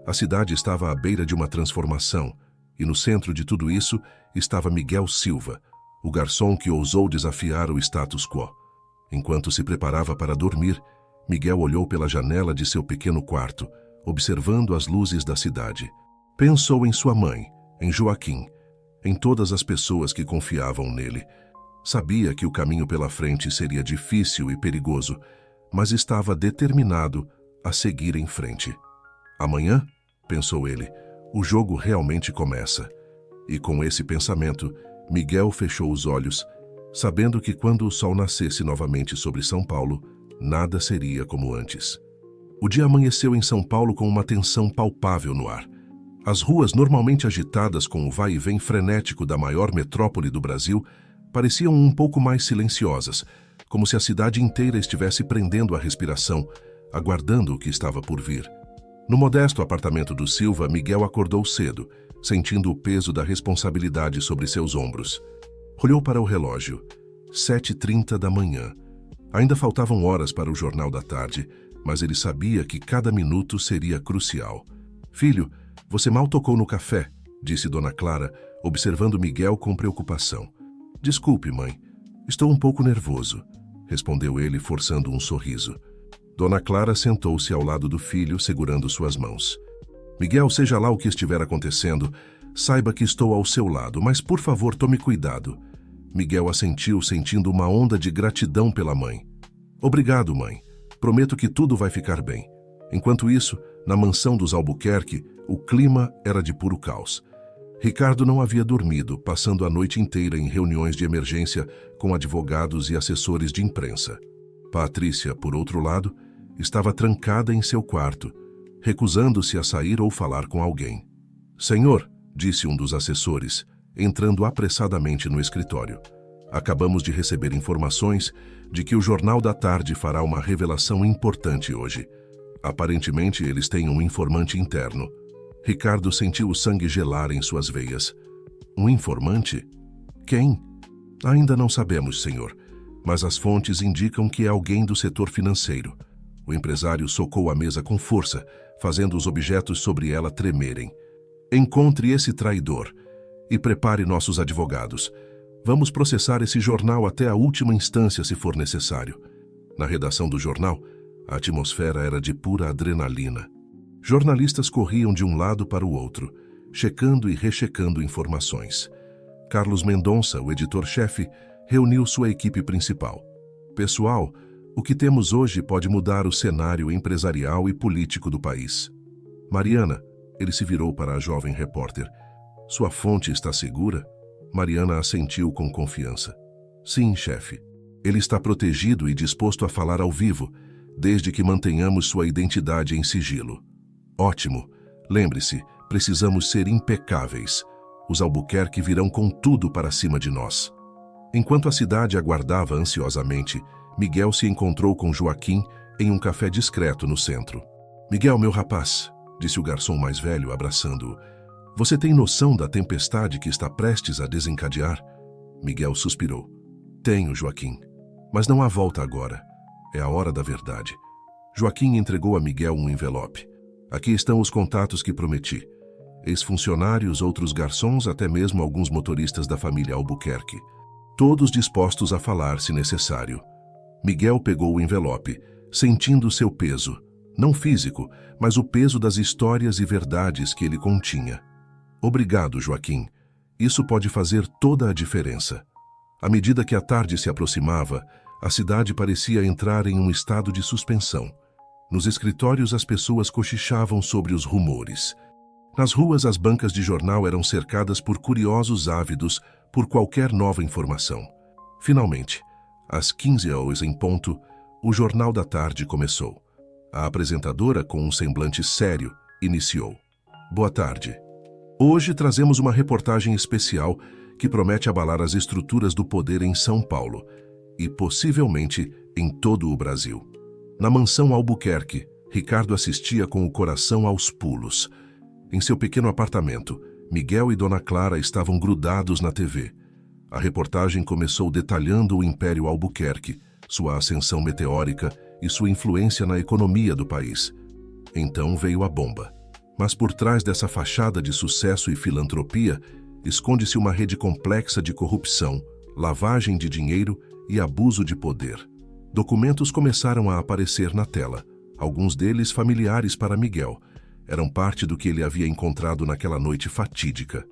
A cidade estava à beira de uma transformação, e no centro de tudo isso estava Miguel Silva, o garçom que ousou desafiar o status quo. Enquanto se preparava para dormir, Miguel olhou pela janela de seu pequeno quarto, observando as luzes da cidade. Pensou em sua mãe, em Joaquim, em todas as pessoas que confiavam nele. Sabia que o caminho pela frente seria difícil e perigoso, mas estava determinado a seguir em frente. Amanhã, pensou ele, o jogo realmente começa. E com esse pensamento, Miguel fechou os olhos, sabendo que quando o sol nascesse novamente sobre São Paulo, nada seria como antes. O dia amanheceu em São Paulo com uma tensão palpável no ar. As ruas, normalmente agitadas com o vai e vem frenético da maior metrópole do Brasil, pareciam um pouco mais silenciosas, como se a cidade inteira estivesse prendendo a respiração, aguardando o que estava por vir. No modesto apartamento do Silva, Miguel acordou cedo, sentindo o peso da responsabilidade sobre seus ombros. Olhou para o relógio. 7h30 da manhã. Ainda faltavam horas para o Jornal da Tarde, mas ele sabia que cada minuto seria crucial. "Filho, você mal tocou no café", disse Dona Clara, observando Miguel com preocupação. "Desculpe, mãe. Estou um pouco nervoso", respondeu ele, forçando um sorriso. Dona Clara sentou-se ao lado do filho, segurando suas mãos. "Miguel, seja lá o que estiver acontecendo, saiba que estou ao seu lado, mas por favor tome cuidado." Miguel assentiu, sentindo uma onda de gratidão pela mãe. "Obrigado, mãe. Prometo que tudo vai ficar bem." Enquanto isso, na mansão dos Albuquerque, o clima era de puro caos. Ricardo não havia dormido, passando a noite inteira em reuniões de emergência com advogados e assessores de imprensa. Patrícia, por outro lado, estava trancada em seu quarto, recusando-se a sair ou falar com alguém. "Senhor", disse um dos assessores, entrando apressadamente no escritório, "acabamos de receber informações de que o Jornal da Tarde fará uma revelação importante hoje. Aparentemente, eles têm um informante interno." Ricardo sentiu o sangue gelar em suas veias. "Um informante? Quem?" "Ainda não sabemos, senhor, mas as fontes indicam que é alguém do setor financeiro." O empresário socou a mesa com força, fazendo os objetos sobre ela tremerem. "Encontre esse traidor e prepare nossos advogados. Vamos processar esse jornal até a última instância, se for necessário." Na redação do jornal, a atmosfera era de pura adrenalina. Jornalistas corriam de um lado para o outro, checando e rechecando informações. Carlos Mendonça, o editor-chefe, reuniu sua equipe principal. "Pessoal, o que temos hoje pode mudar o cenário empresarial e político do país." "Mariana", ele se virou para a jovem repórter, "sua fonte está segura?" Mariana assentiu com confiança. "Sim, chefe. Ele está protegido e disposto a falar ao vivo, desde que mantenhamos sua identidade em sigilo." "Ótimo. Lembre-se, precisamos ser impecáveis. Os Albuquerque virão com tudo para cima de nós." Enquanto a cidade aguardava ansiosamente, Miguel se encontrou com Joaquim em um café discreto no centro. "Miguel, meu rapaz", disse o garçom mais velho, abraçando-o, "você tem noção da tempestade que está prestes a desencadear?" Miguel suspirou. "Tenho, Joaquim. Mas não há volta agora. É a hora da verdade." Joaquim entregou a Miguel um envelope. "Aqui estão os contatos que prometi. Ex-funcionários, outros garçons, até mesmo alguns motoristas da família Albuquerque. Todos dispostos a falar se necessário." Miguel pegou o envelope, sentindo seu peso, não físico, mas o peso das histórias e verdades que ele continha. "Obrigado, Joaquim. Isso pode fazer toda a diferença." À medida que a tarde se aproximava, a cidade parecia entrar em um estado de suspensão. Nos escritórios, as pessoas cochichavam sobre os rumores. Nas ruas, as bancas de jornal eram cercadas por curiosos ávidos por qualquer nova informação. Finalmente, às 15h em ponto, o Jornal da Tarde começou. A apresentadora, com um semblante sério, iniciou. "Boa tarde. Hoje trazemos uma reportagem especial que promete abalar as estruturas do poder em São Paulo e, possivelmente, em todo o Brasil." Na mansão Albuquerque, Ricardo assistia com o coração aos pulos. Em seu pequeno apartamento, Miguel e Dona Clara estavam grudados na TV. A reportagem começou detalhando o Império Albuquerque, sua ascensão meteórica e sua influência na economia do país. Então veio a bomba. Mas por trás dessa fachada de sucesso e filantropia, esconde-se uma rede complexa de corrupção, lavagem de dinheiro e abuso de poder. Documentos começaram a aparecer na tela, alguns deles familiares para Miguel. Eram parte do que ele havia encontrado naquela noite fatídica.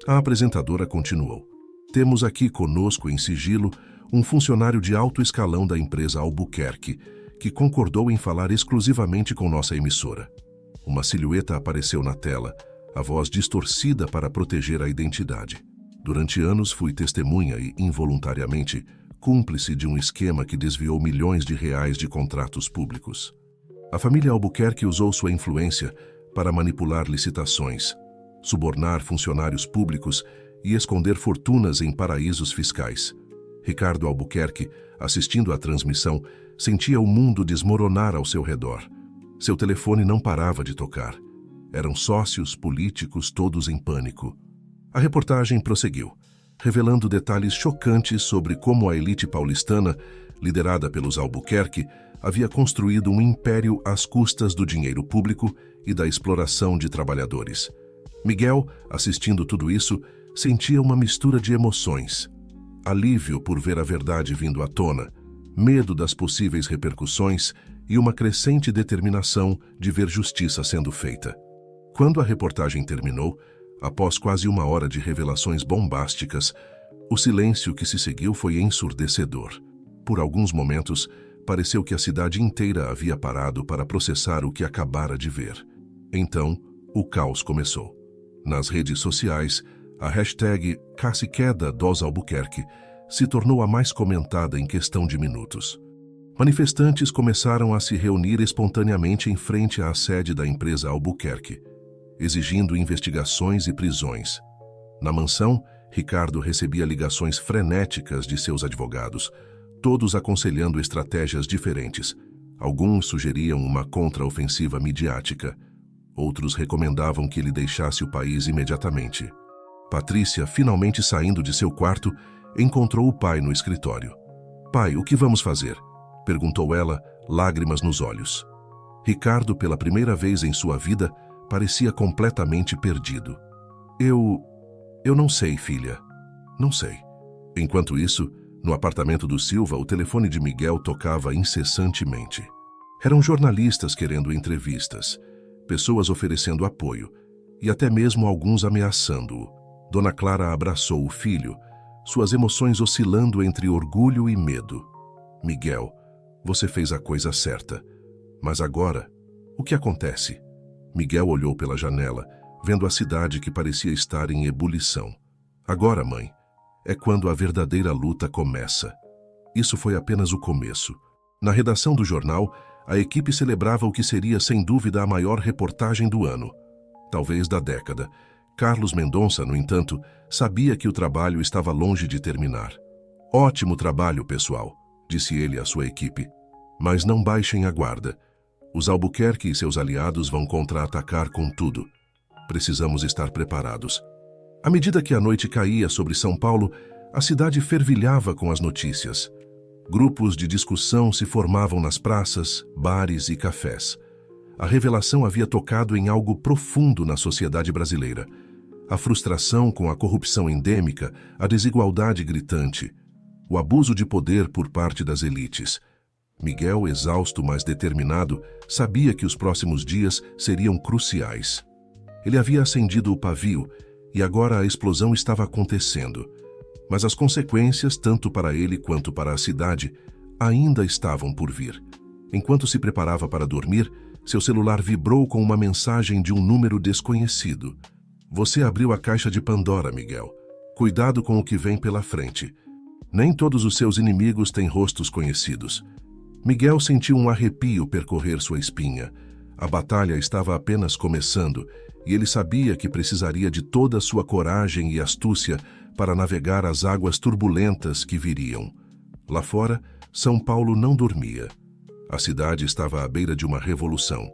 A apresentadora continuou. Temos aqui conosco, em sigilo, um funcionário de alto escalão da empresa Albuquerque, que concordou em falar exclusivamente com nossa emissora. Uma silhueta apareceu na tela, a voz distorcida para proteger a identidade. Durante anos fui testemunha e, involuntariamente, cúmplice de um esquema que desviou milhões de reais de contratos públicos. A família Albuquerque usou sua influência para manipular licitações, subornar funcionários públicos e esconder fortunas em paraísos fiscais. Ricardo Albuquerque, assistindo à transmissão, sentia o mundo desmoronar ao seu redor. Seu telefone não parava de tocar. Eram sócios, políticos, todos em pânico. A reportagem prosseguiu, revelando detalhes chocantes sobre como a elite paulistana, liderada pelos Albuquerque, havia construído um império às custas do dinheiro público e da exploração de trabalhadores. Miguel, assistindo tudo isso, sentia uma mistura de emoções. Alívio por ver a verdade vindo à tona, medo das possíveis repercussões e uma crescente determinação de ver justiça sendo feita. Quando a reportagem terminou, após quase uma hora de revelações bombásticas, o silêncio que se seguiu foi ensurdecedor. Por alguns momentos, pareceu que a cidade inteira havia parado para processar o que acabara de ver. Então, o caos começou. Nas redes sociais, a hashtag Caciqueda dos Albuquerque se tornou a mais comentada em questão de minutos. Manifestantes começaram a se reunir espontaneamente em frente à sede da empresa Albuquerque, exigindo investigações e prisões. Na mansão, Ricardo recebia ligações frenéticas de seus advogados, todos aconselhando estratégias diferentes. Alguns sugeriam uma contraofensiva midiática. Outros recomendavam que ele deixasse o país imediatamente. Patrícia, finalmente saindo de seu quarto, encontrou o pai no escritório. "Pai, o que vamos fazer?" perguntou ela, lágrimas nos olhos. Ricardo, pela primeira vez em sua vida, parecia completamente perdido. Eu não sei, filha. Não sei." Enquanto isso, no apartamento do Silva, o telefone de Miguel tocava incessantemente. Eram jornalistas querendo entrevistas, pessoas oferecendo apoio e até mesmo alguns ameaçando-o. Dona Clara abraçou o filho, suas emoções oscilando entre orgulho e medo. "Miguel, você fez a coisa certa. Mas agora, o que acontece?" Miguel olhou pela janela, vendo a cidade que parecia estar em ebulição. "Agora, mãe, é quando a verdadeira luta começa." Isso foi apenas o começo. Na redação do jornal, a equipe celebrava o que seria sem dúvida a maior reportagem do ano, talvez da década. Carlos Mendonça, no entanto, sabia que o trabalho estava longe de terminar. "Ótimo trabalho, pessoal", disse ele à sua equipe. "Mas não baixem a guarda. Os Albuquerque e seus aliados vão contra-atacar com tudo. Precisamos estar preparados." À medida que a noite caía sobre São Paulo, a cidade fervilhava com as notícias. Grupos de discussão se formavam nas praças, bares e cafés. A revelação havia tocado em algo profundo na sociedade brasileira. A frustração com a corrupção endêmica, a desigualdade gritante, o abuso de poder por parte das elites. Miguel, exausto, mas determinado, sabia que os próximos dias seriam cruciais. Ele havia acendido o pavio e agora a explosão estava acontecendo. Mas as consequências, tanto para ele quanto para a cidade, ainda estavam por vir. Enquanto se preparava para dormir, seu celular vibrou com uma mensagem de um número desconhecido. "Você abriu a caixa de Pandora, Miguel. Cuidado com o que vem pela frente. Nem todos os seus inimigos têm rostos conhecidos." Miguel sentiu um arrepio percorrer sua espinha. A batalha estava apenas começando e ele sabia que precisaria de toda a sua coragem e astúcia para navegar as águas turbulentas que viriam. Lá fora, São Paulo não dormia. A cidade estava à beira de uma revolução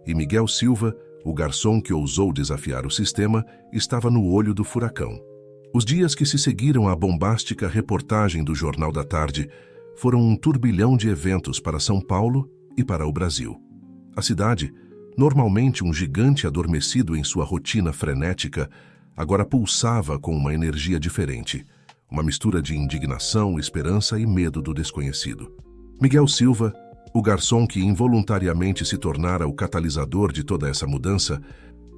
e Miguel Silva, o garçom que ousou desafiar o sistema, estava no olho do furacão. Os dias que se seguiram à bombástica reportagem do Jornal da Tarde foram um turbilhão de eventos para São Paulo e para o Brasil. A cidade, Normalmente um gigante adormecido em sua rotina frenética, agora pulsava com uma energia diferente, uma mistura de indignação, esperança e medo do desconhecido. Miguel Silva, o garçom que involuntariamente se tornara o catalisador de toda essa mudança,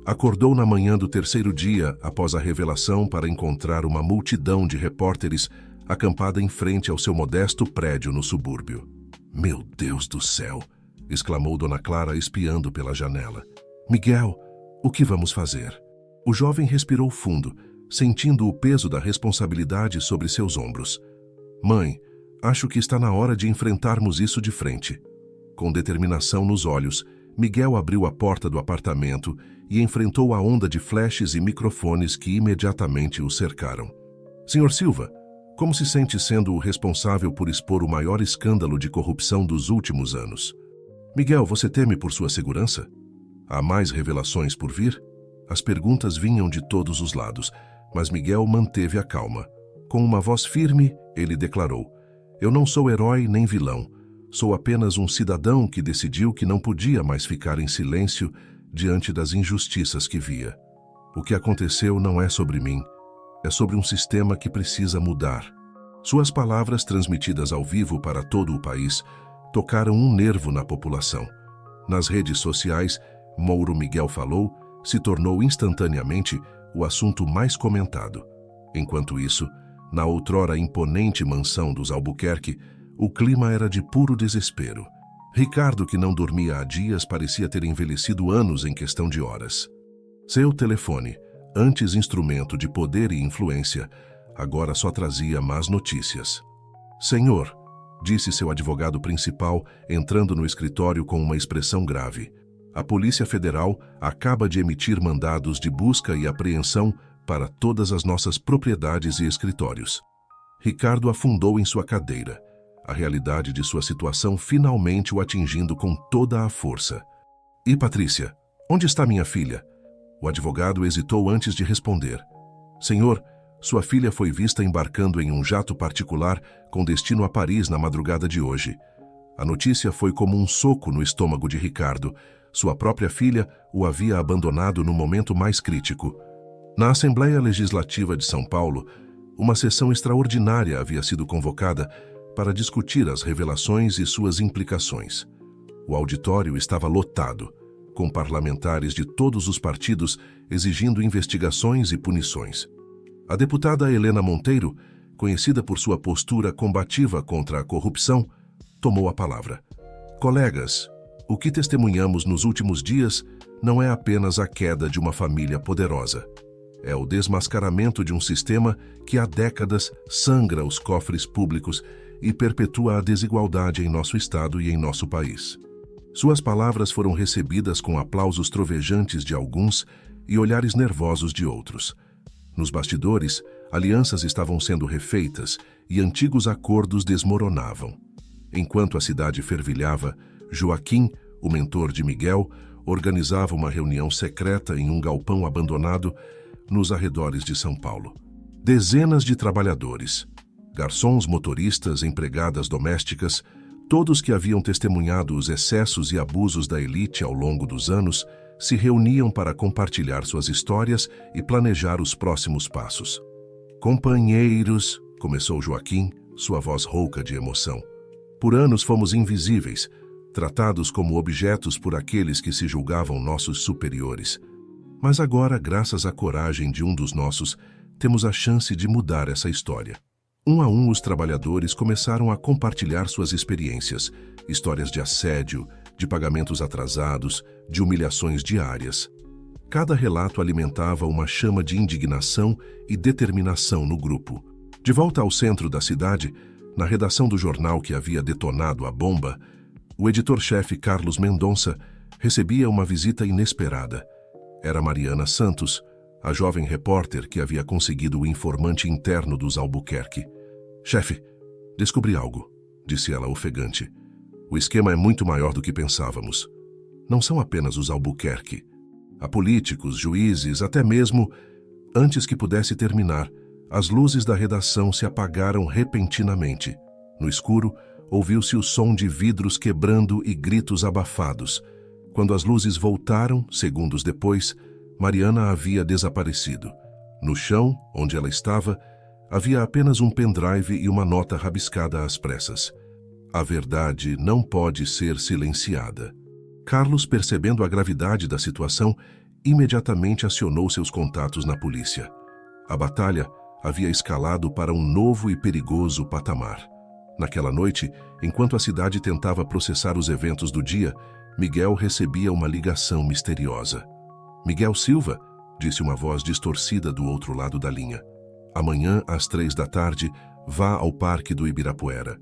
acordou na manhã do terceiro dia após a revelação para encontrar uma multidão de repórteres acampada em frente ao seu modesto prédio no subúrbio. "Meu Deus do céu!" exclamou Dona Clara espiando pela janela. "Miguel, o que vamos fazer?" O jovem respirou fundo, sentindo o peso da responsabilidade sobre seus ombros. "Mãe, acho que está na hora de enfrentarmos isso de frente." Com determinação nos olhos, Miguel abriu a porta do apartamento e enfrentou a onda de flashes e microfones que imediatamente o cercaram. "Senhor Silva, como se sente sendo o responsável por expor o maior escândalo de corrupção dos últimos anos? Miguel, você teme por sua segurança? Há mais revelações por vir?" As perguntas vinham de todos os lados, mas Miguel manteve a calma. Com uma voz firme, ele declarou: "Eu não sou herói nem vilão. Sou apenas um cidadão que decidiu que não podia mais ficar em silêncio diante das injustiças que via. O que aconteceu não é sobre mim, é sobre um sistema que precisa mudar." Suas palavras, transmitidas ao vivo para todo o país, tocaram um nervo na população. Nas redes sociais, Mouro Miguel falou se tornou instantaneamente o assunto mais comentado. Enquanto isso, na outrora imponente mansão dos Albuquerque, o clima era de puro desespero. Ricardo, que não dormia há dias, parecia ter envelhecido anos em questão de horas. Seu telefone, antes instrumento de poder e influência, agora só trazia más notícias. "Senhor", disse seu advogado principal, entrando no escritório com uma expressão grave, "a Polícia Federal acaba de emitir mandados de busca e apreensão para todas as nossas propriedades e escritórios." Ricardo afundou em sua cadeira, a realidade de sua situação finalmente o atingindo com toda a força. "E Patrícia, onde está minha filha?" O advogado hesitou antes de responder. "Senhor, sua filha foi vista embarcando em um jato particular com destino a Paris na madrugada de hoje." A notícia foi como um soco no estômago de Ricardo. Sua própria filha o havia abandonado no momento mais crítico. Na Assembleia Legislativa de São Paulo, uma sessão extraordinária havia sido convocada para discutir as revelações e suas implicações. O auditório estava lotado, com parlamentares de todos os partidos exigindo investigações e punições. A deputada Helena Monteiro, conhecida por sua postura combativa contra a corrupção, tomou a palavra. "Colegas, o que testemunhamos nos últimos dias não é apenas a queda de uma família poderosa. É o desmascaramento de um sistema que há décadas sangra os cofres públicos e perpetua a desigualdade em nosso estado e em nosso país." Suas palavras foram recebidas com aplausos trovejantes de alguns e olhares nervosos de outros. Nos bastidores, alianças estavam sendo refeitas e antigos acordos desmoronavam. Enquanto a cidade fervilhava, Joaquim, o mentor de Miguel, organizava uma reunião secreta em um galpão abandonado nos arredores de São Paulo. Dezenas de trabalhadores, garçons, motoristas, empregadas domésticas, todos que haviam testemunhado os excessos e abusos da elite ao longo dos anos, se reuniam para compartilhar suas histórias e planejar os próximos passos. "Companheiros", começou Joaquim, sua voz rouca de emoção. "Por anos fomos invisíveis, tratados como objetos por aqueles que se julgavam nossos superiores. Mas agora, graças à coragem de um dos nossos, temos a chance de mudar essa história." Um a um, os trabalhadores começaram a compartilhar suas experiências, histórias de assédio, de pagamentos atrasados, de humilhações diárias. Cada relato alimentava uma chama de indignação e determinação no grupo. De volta ao centro da cidade, na redação do jornal que havia detonado a bomba, o editor-chefe Carlos Mendonça recebia uma visita inesperada. Era Mariana Santos, a jovem repórter que havia conseguido o informante interno dos Albuquerque. "Chefe, descobri algo", disse ela ofegante. "O esquema é muito maior do que pensávamos. Não são apenas os Albuquerque. Há políticos, juízes, até mesmo..." Antes que pudesse terminar, as luzes da redação se apagaram repentinamente. No escuro, ouviu-se o som de vidros quebrando e gritos abafados. Quando as luzes voltaram, segundos depois, Mariana havia desaparecido. No chão, onde ela estava, havia apenas um pendrive e uma nota rabiscada às pressas. A verdade não pode ser silenciada. Carlos, percebendo a gravidade da situação, imediatamente acionou seus contatos na polícia. A batalha havia escalado para um novo e perigoso patamar. Naquela noite, enquanto a cidade tentava processar os eventos do dia, Miguel recebia uma ligação misteriosa. "Miguel Silva", disse uma voz distorcida do outro lado da linha. "Amanhã, às 3 da tarde, vá ao Parque do Ibirapuera.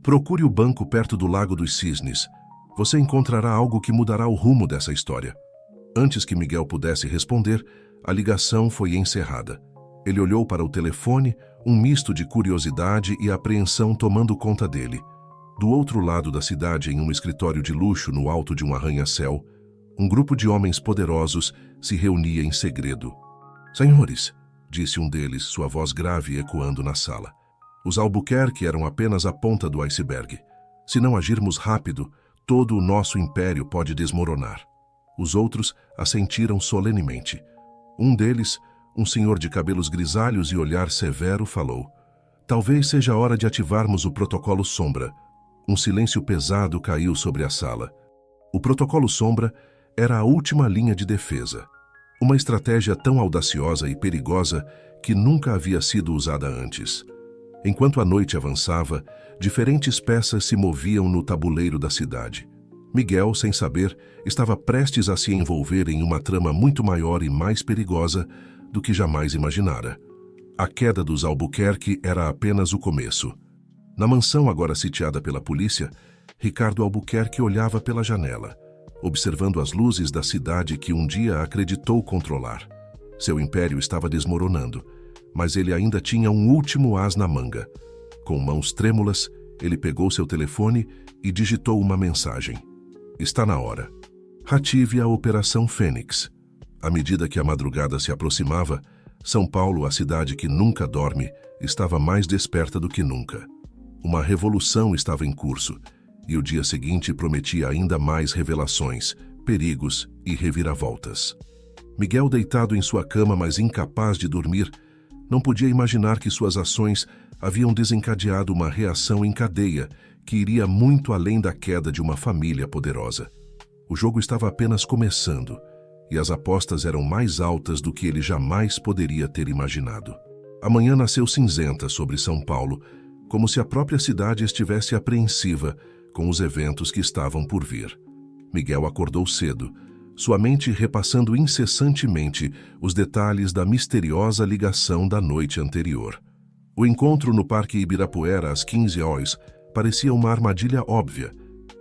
Procure o banco perto do Lago dos Cisnes. Você encontrará algo que mudará o rumo dessa história." Antes que Miguel pudesse responder, a ligação foi encerrada. Ele olhou para o telefone, um misto de curiosidade e apreensão tomando conta dele. Do outro lado da cidade, em um escritório de luxo no alto de um arranha-céu, um grupo de homens poderosos se reunia em segredo. "Senhores", disse um deles, sua voz grave ecoando na sala. "Os Albuquerque eram apenas a ponta do iceberg. Se não agirmos rápido, todo o nosso império pode desmoronar." Os outros assentiram solenemente. Um deles, um senhor de cabelos grisalhos e olhar severo, falou: "Talvez seja a hora de ativarmos o Protocolo Sombra." Um silêncio pesado caiu sobre a sala. O Protocolo Sombra era a última linha de defesa. Uma estratégia tão audaciosa e perigosa que nunca havia sido usada antes. Enquanto a noite avançava, diferentes peças se moviam no tabuleiro da cidade. Miguel, sem saber, estava prestes a se envolver em uma trama muito maior e mais perigosa do que jamais imaginara. A queda dos Albuquerque era apenas o começo. Na mansão agora sitiada pela polícia, Ricardo Albuquerque olhava pela janela, observando as luzes da cidade que um dia acreditou controlar. Seu império estava desmoronando, mas ele ainda tinha um último as na manga. Com mãos trêmulas, ele pegou seu telefone e digitou uma mensagem. "Está na hora. Ative a Operação Fênix." À medida que a madrugada se aproximava, São Paulo, a cidade que nunca dorme, estava mais desperta do que nunca. Uma revolução estava em curso, e o dia seguinte prometia ainda mais revelações, perigos e reviravoltas. Miguel, deitado em sua cama, mas incapaz de dormir, não podia imaginar que suas ações haviam desencadeado uma reação em cadeia que iria muito além da queda de uma família poderosa. O jogo estava apenas começando, e as apostas eram mais altas do que ele jamais poderia ter imaginado. A manhã nasceu cinzenta sobre São Paulo, como se a própria cidade estivesse apreensiva com os eventos que estavam por vir. Miguel acordou cedo, sua mente repassando incessantemente os detalhes da misteriosa ligação da noite anterior. O encontro no Parque Ibirapuera às 15 horas parecia uma armadilha óbvia,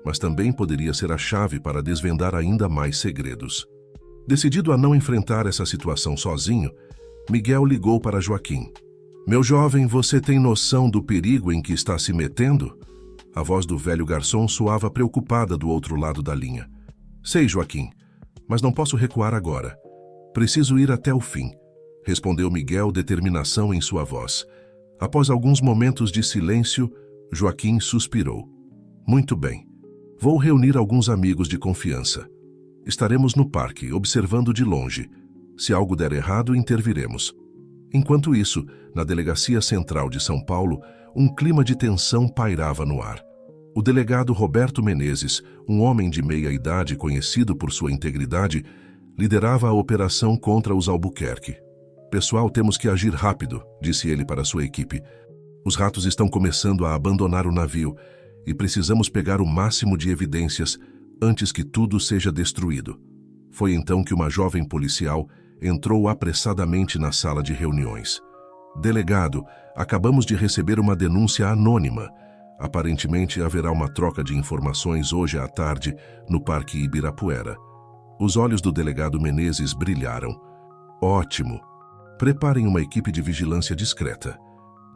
mas também poderia ser a chave para desvendar ainda mais segredos. Decidido a não enfrentar essa situação sozinho, Miguel ligou para Joaquim. "Meu jovem, você tem noção do perigo em que está se metendo?" A voz do velho garçom soava preocupada do outro lado da linha. "Sei, Joaquim, mas não posso recuar agora. Preciso ir até o fim", respondeu Miguel, determinação em sua voz. Após alguns momentos de silêncio, Joaquim suspirou. "Muito bem. Vou reunir alguns amigos de confiança. Estaremos no parque, observando de longe. Se algo der errado, interviremos." Enquanto isso, na Delegacia Central de São Paulo, um clima de tensão pairava no ar. O delegado Roberto Menezes, um homem de meia idade conhecido por sua integridade, liderava a operação contra os Albuquerque. "Pessoal, temos que agir rápido", disse ele para sua equipe. "Os ratos estão começando a abandonar o navio e precisamos pegar o máximo de evidências antes que tudo seja destruído." Foi então que uma jovem policial entrou apressadamente na sala de reuniões. "Delegado, acabamos de receber uma denúncia anônima. Aparentemente haverá uma troca de informações hoje à tarde no Parque Ibirapuera." Os olhos do delegado Menezes brilharam. "Ótimo. Preparem uma equipe de vigilância discreta.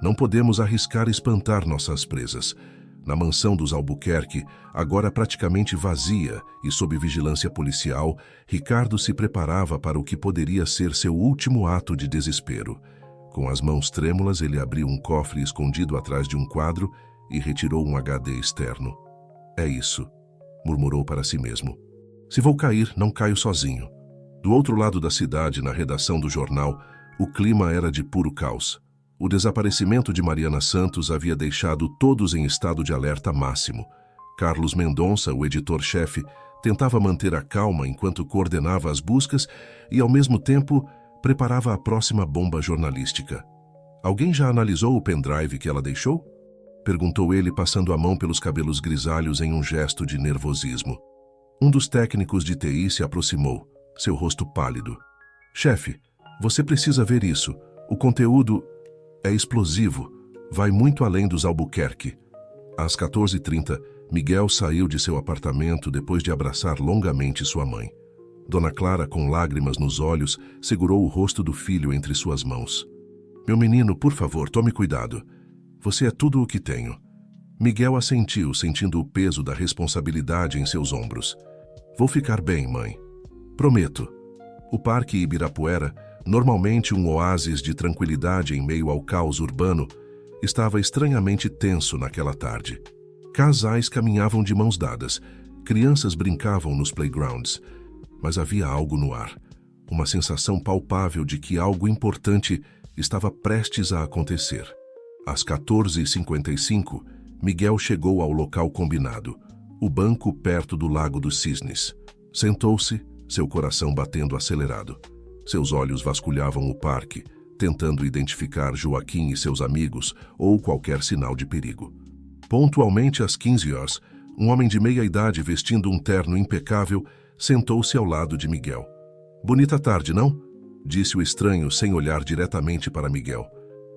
Não podemos arriscar espantar nossas presas." Na mansão dos Albuquerque, agora praticamente vazia e sob vigilância policial, Ricardo se preparava para o que poderia ser seu último ato de desespero. Com as mãos trêmulas, ele abriu um cofre escondido atrás de um quadro e retirou um HD externo. "É isso", murmurou para si mesmo. Se vou cair, não caio sozinho. Do outro lado da cidade, na redação do jornal, o clima era de puro caos. O desaparecimento de Mariana Santos havia deixado todos em estado de alerta máximo. Carlos Mendonça, o editor-chefe, tentava manter a calma enquanto coordenava as buscas e, ao mesmo tempo, preparava a próxima bomba jornalística. Alguém já analisou o pendrive que ela deixou? Perguntou ele, passando a mão pelos cabelos grisalhos em um gesto de nervosismo. Um dos técnicos de TI se aproximou, seu rosto pálido. Chefe, você precisa ver isso. O conteúdo é explosivo. Vai muito além dos Albuquerque. Às 14h30, Miguel saiu de seu apartamento depois de abraçar longamente sua mãe. Dona Clara, com lágrimas nos olhos, segurou o rosto do filho entre suas mãos. Meu menino, por favor, tome cuidado. Você é tudo o que tenho. Miguel assentiu, sentindo o peso da responsabilidade em seus ombros. Vou ficar bem, mãe. Prometo. O Parque Ibirapuera, normalmente um oásis de tranquilidade em meio ao caos urbano, estava estranhamente tenso naquela tarde. Casais caminhavam de mãos dadas, crianças brincavam nos playgrounds, mas havia algo no ar, uma sensação palpável de que algo importante estava prestes a acontecer. Às 14h55, Miguel chegou ao local combinado, o banco perto do Lago dos Cisnes. Sentou-se, seu coração batendo acelerado. Seus olhos vasculhavam o parque, tentando identificar Joaquim e seus amigos ou qualquer sinal de perigo. Pontualmente às 15h, um homem de meia-idade vestindo um terno impecável sentou-se ao lado de Miguel. Bonita tarde, não? Disse o estranho sem olhar diretamente para Miguel.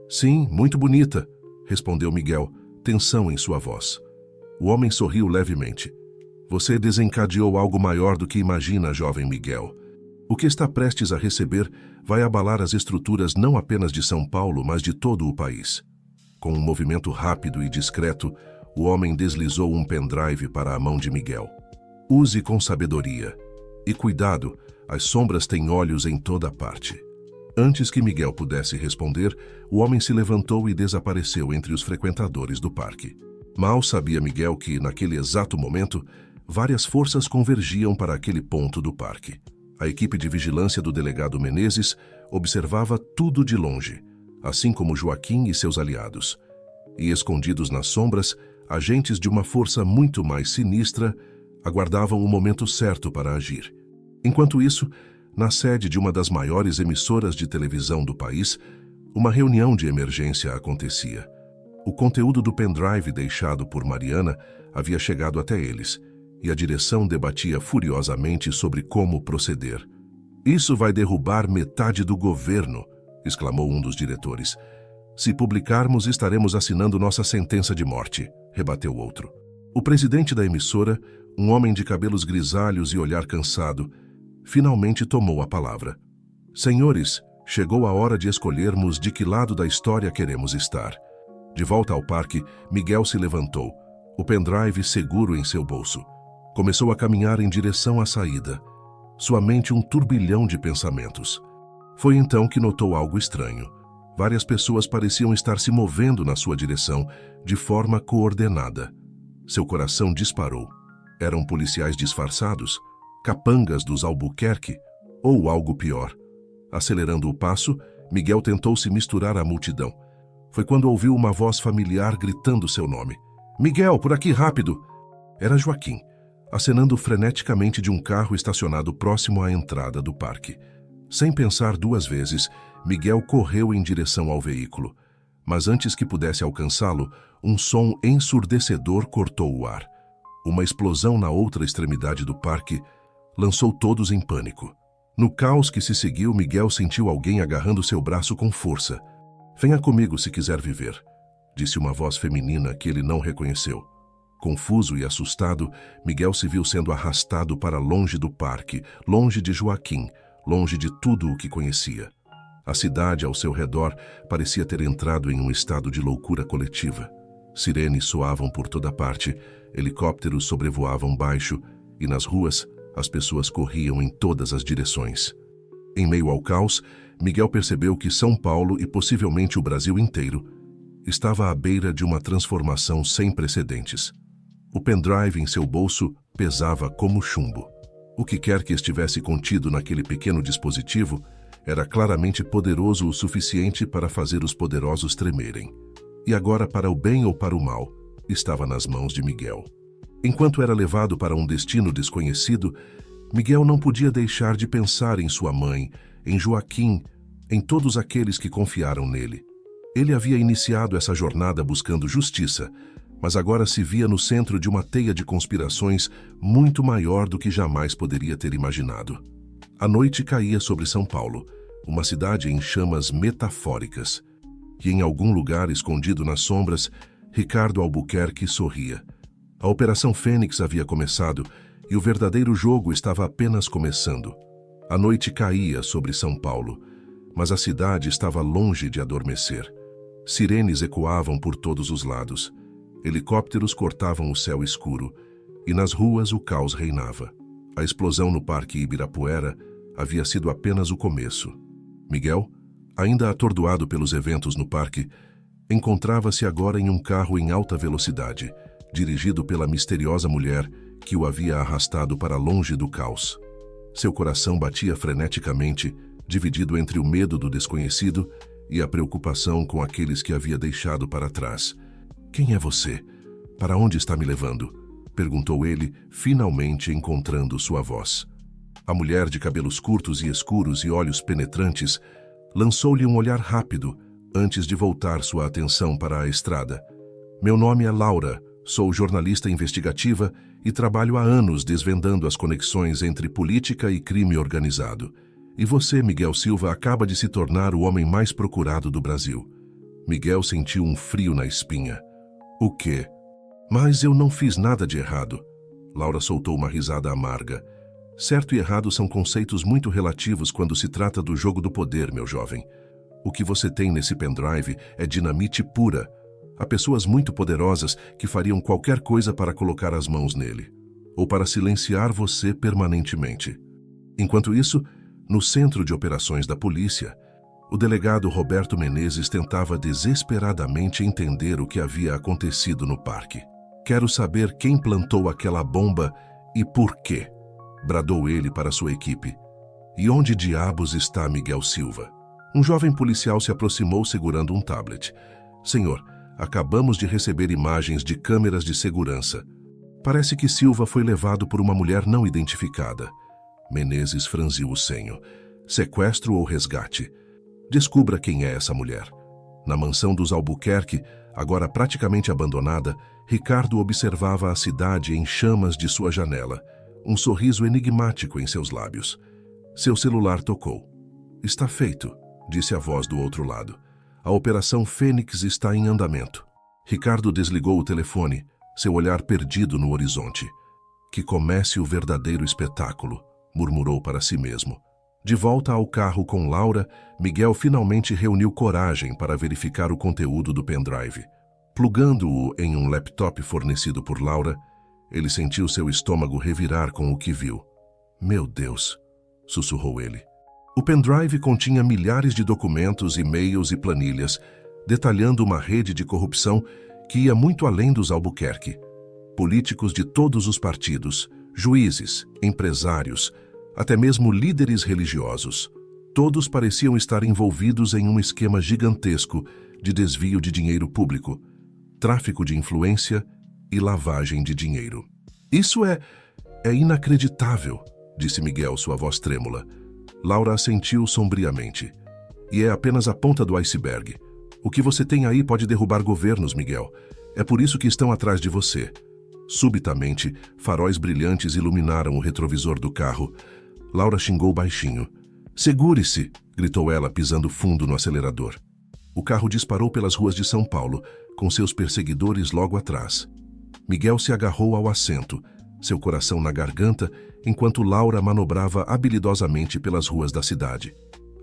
Sim, muito bonita, respondeu Miguel, tensão em sua voz. O homem sorriu levemente. Você desencadeou algo maior do que imagina, jovem Miguel. O que está prestes a receber vai abalar as estruturas não apenas de São Paulo, mas de todo o país. Com um movimento rápido e discreto, o homem deslizou um pendrive para a mão de Miguel. Use com sabedoria. E cuidado, as sombras têm olhos em toda parte. Antes que Miguel pudesse responder, o homem se levantou e desapareceu entre os frequentadores do parque. Mal sabia Miguel que, naquele exato momento, várias forças convergiam para aquele ponto do parque. A equipe de vigilância do delegado Menezes observava tudo de longe, assim como Joaquim e seus aliados. E, escondidos nas sombras, agentes de uma força muito mais sinistra aguardavam o momento certo para agir. Enquanto isso, na sede de uma das maiores emissoras de televisão do país, uma reunião de emergência acontecia. O conteúdo do pendrive deixado por Mariana havia chegado até eles, e a direção debatia furiosamente sobre como proceder. Isso vai derrubar metade do governo, exclamou um dos diretores. Se publicarmos, estaremos assinando nossa sentença de morte, rebateu outro. O presidente da emissora, um homem de cabelos grisalhos e olhar cansado, finalmente tomou a palavra. Senhores, chegou a hora de escolhermos de que lado da história queremos estar. De volta ao parque, Miguel se levantou, o pendrive seguro em seu bolso. Começou a caminhar em direção à saída, sua mente um turbilhão de pensamentos. Foi então que notou algo estranho. Várias pessoas pareciam estar se movendo na sua direção, de forma coordenada. Seu coração disparou. Eram policiais disfarçados, capangas dos Albuquerque, ou algo pior. Acelerando o passo, Miguel tentou se misturar à multidão. Foi quando ouviu uma voz familiar gritando seu nome. Miguel, por aqui, rápido! Era Joaquim, acenando freneticamente de um carro estacionado próximo à entrada do parque. Sem pensar duas vezes, Miguel correu em direção ao veículo. Mas antes que pudesse alcançá-lo, um som ensurdecedor cortou o ar. Uma explosão na outra extremidade do parque lançou todos em pânico. No caos que se seguiu, Miguel sentiu alguém agarrando seu braço com força. Venha comigo se quiser viver, disse uma voz feminina que ele não reconheceu. Confuso e assustado, Miguel se viu sendo arrastado para longe do parque, longe de Joaquim, longe de tudo o que conhecia. A cidade ao seu redor parecia ter entrado em um estado de loucura coletiva. Sirenes soavam por toda parte, helicópteros sobrevoavam baixo e nas ruas as pessoas corriam em todas as direções. Em meio ao caos, Miguel percebeu que São Paulo e possivelmente o Brasil inteiro estava à beira de uma transformação sem precedentes. O pendrive em seu bolso pesava como chumbo. O que quer que estivesse contido naquele pequeno dispositivo era claramente poderoso o suficiente para fazer os poderosos tremerem. E agora, para o bem ou para o mal, estava nas mãos de Miguel. Enquanto era levado para um destino desconhecido, Miguel não podia deixar de pensar em sua mãe, em Joaquim, em todos aqueles que confiaram nele. Ele havia iniciado essa jornada buscando justiça, mas agora se via no centro de uma teia de conspirações muito maior do que jamais poderia ter imaginado. A noite caía sobre São Paulo, uma cidade em chamas metafóricas. E em algum lugar escondido nas sombras, Ricardo Albuquerque sorria. A Operação Fênix havia começado e o verdadeiro jogo estava apenas começando. A noite caía sobre São Paulo, mas a cidade estava longe de adormecer. Sirenes ecoavam por todos os lados. Helicópteros cortavam o céu escuro e nas ruas o caos reinava. A explosão no Parque Ibirapuera havia sido apenas o começo. Miguel, ainda atordoado pelos eventos no parque, encontrava-se agora em um carro em alta velocidade, dirigido pela misteriosa mulher que o havia arrastado para longe do caos. Seu coração batia freneticamente, dividido entre o medo do desconhecido e a preocupação com aqueles que havia deixado para trás. "Quem é você? Para onde está me levando?" perguntou ele, finalmente encontrando sua voz. A mulher de cabelos curtos e escuros e olhos penetrantes lançou-lhe um olhar rápido antes de voltar sua atenção para a estrada. "Meu nome é Laura, sou jornalista investigativa e trabalho há anos desvendando as conexões entre política e crime organizado. E você, Miguel Silva, acaba de se tornar o homem mais procurado do Brasil." Miguel sentiu um frio na espinha. "O quê? Mas eu não fiz nada de errado." Laura soltou uma risada amarga. "Certo e errado são conceitos muito relativos quando se trata do jogo do poder, meu jovem. O que você tem nesse pendrive é dinamite pura. Há pessoas muito poderosas que fariam qualquer coisa para colocar as mãos nele, ou para silenciar você permanentemente. Enquanto isso, no centro de operações da polícia, o delegado Roberto Menezes tentava desesperadamente entender o que havia acontecido no parque. "Quero saber quem plantou aquela bomba e por quê", bradou ele para sua equipe. "E onde diabos está Miguel Silva?" Um jovem policial se aproximou segurando um tablet. "Senhor, acabamos de receber imagens de câmeras de segurança. Parece que Silva foi levado por uma mulher não identificada." Menezes franziu o senho. "Sequestro ou resgate? Descubra quem é essa mulher." Na mansão dos Albuquerque, agora praticamente abandonada, Ricardo observava a cidade em chamas de sua janela, um sorriso enigmático em seus lábios. Seu celular tocou. "Está feito", disse a voz do outro lado. "A Operação Fênix está em andamento." Ricardo desligou o telefone, seu olhar perdido no horizonte. "Que comece o verdadeiro espetáculo", murmurou para si mesmo. De volta ao carro com Laura, Miguel finalmente reuniu coragem para verificar o conteúdo do pendrive. Plugando-o em um laptop fornecido por Laura, ele sentiu seu estômago revirar com o que viu. "Meu Deus", sussurrou ele. O pendrive continha milhares de documentos, e-mails e planilhas, detalhando uma rede de corrupção que ia muito além dos Albuquerque. Políticos de todos os partidos, juízes, empresários, até mesmo líderes religiosos. Todos pareciam estar envolvidos em um esquema gigantesco de desvio de dinheiro público, tráfico de influência e lavagem de dinheiro. "Isso é inacreditável", disse Miguel, sua voz trêmula. Laura assentiu sombriamente. "E é apenas a ponta do iceberg. O que você tem aí pode derrubar governos, Miguel. É por isso que estão atrás de você." Subitamente, faróis brilhantes iluminaram o retrovisor do carro. Laura xingou baixinho. "Segure-se!" gritou ela, pisando fundo no acelerador. O carro disparou pelas ruas de São Paulo, com seus perseguidores logo atrás. Miguel se agarrou ao assento, seu coração na garganta, enquanto Laura manobrava habilidosamente pelas ruas da cidade.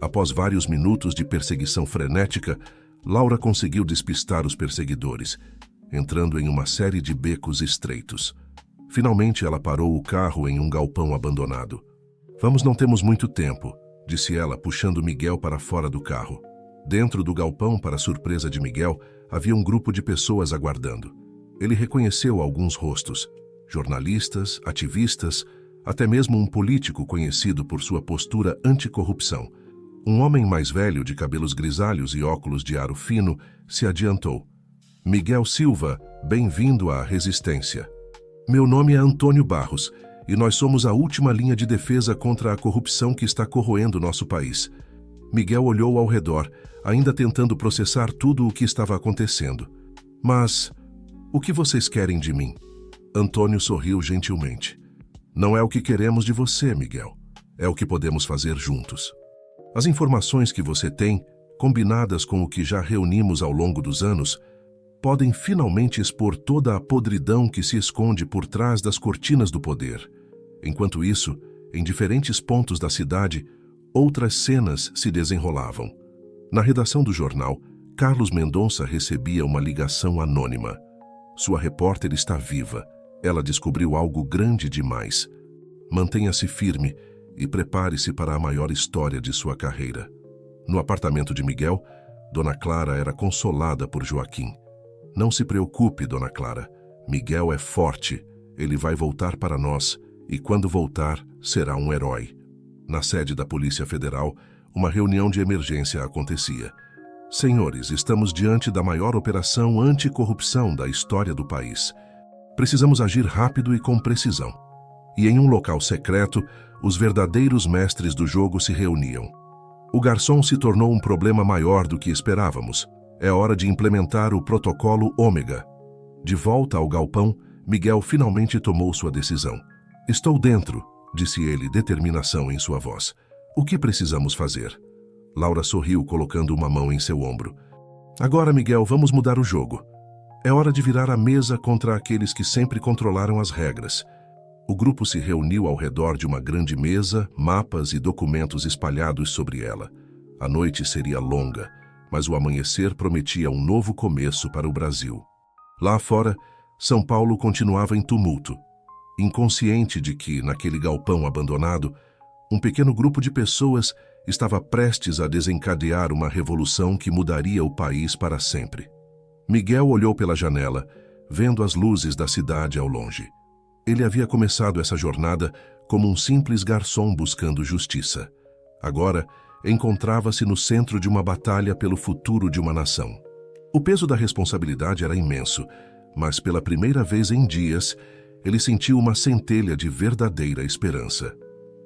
Após vários minutos de perseguição frenética, Laura conseguiu despistar os perseguidores, entrando em uma série de becos estreitos. Finalmente ela parou o carro em um galpão abandonado. "Vamos, não temos muito tempo", disse ela, puxando Miguel para fora do carro. Dentro do galpão, para surpresa de Miguel, havia um grupo de pessoas aguardando. Ele reconheceu alguns rostos: jornalistas, ativistas, até mesmo um político conhecido por sua postura anticorrupção. Um homem mais velho, de cabelos grisalhos e óculos de aro fino, se adiantou. Miguel Silva, bem-vindo à Resistência. Meu nome é Antônio Barros, e nós somos a última linha de defesa contra a corrupção que está corroendo nosso país. Miguel olhou ao redor, ainda tentando processar tudo o que estava acontecendo. Mas, o que vocês querem de mim? Antônio sorriu gentilmente. Não é o que queremos de você, Miguel. É o que podemos fazer juntos. As informações que você tem, combinadas com o que já reunimos ao longo dos anos, podem finalmente expor toda a podridão que se esconde por trás das cortinas do poder. Enquanto isso, em diferentes pontos da cidade, outras cenas se desenrolavam. Na redação do jornal, Carlos Mendonça recebia uma ligação anônima. Sua repórter está viva. Ela descobriu algo grande demais. Mantenha-se firme e prepare-se para a maior história de sua carreira. No apartamento de Miguel, Dona Clara era consolada por Joaquim. Não se preocupe, Dona Clara. Miguel é forte. Ele vai voltar para nós e, quando voltar, será um herói. Na sede da Polícia Federal, uma reunião de emergência acontecia. Senhores, estamos diante da maior operação anticorrupção da história do país. Precisamos agir rápido e com precisão. E em um local secreto, os verdadeiros mestres do jogo se reuniam. O garçom se tornou um problema maior do que esperávamos. É hora de implementar o protocolo Ômega. De volta ao galpão, Miguel finalmente tomou sua decisão. Estou dentro, disse ele, determinação em sua voz. O que precisamos fazer? Laura sorriu, colocando uma mão em seu ombro. Agora, Miguel, vamos mudar o jogo. É hora de virar a mesa contra aqueles que sempre controlaram as regras. O grupo se reuniu ao redor de uma grande mesa, mapas e documentos espalhados sobre ela. A noite seria longa, mas o amanhecer prometia um novo começo para o Brasil. Lá fora, São Paulo continuava em tumulto. Inconsciente de que, naquele galpão abandonado, um pequeno grupo de pessoas estava prestes a desencadear uma revolução que mudaria o país para sempre. Miguel olhou pela janela, vendo as luzes da cidade ao longe. Ele havia começado essa jornada como um simples garçom buscando justiça. Agora, encontrava-se no centro de uma batalha pelo futuro de uma nação. O peso da responsabilidade era imenso, mas pela primeira vez em dias, ele sentiu uma centelha de verdadeira esperança.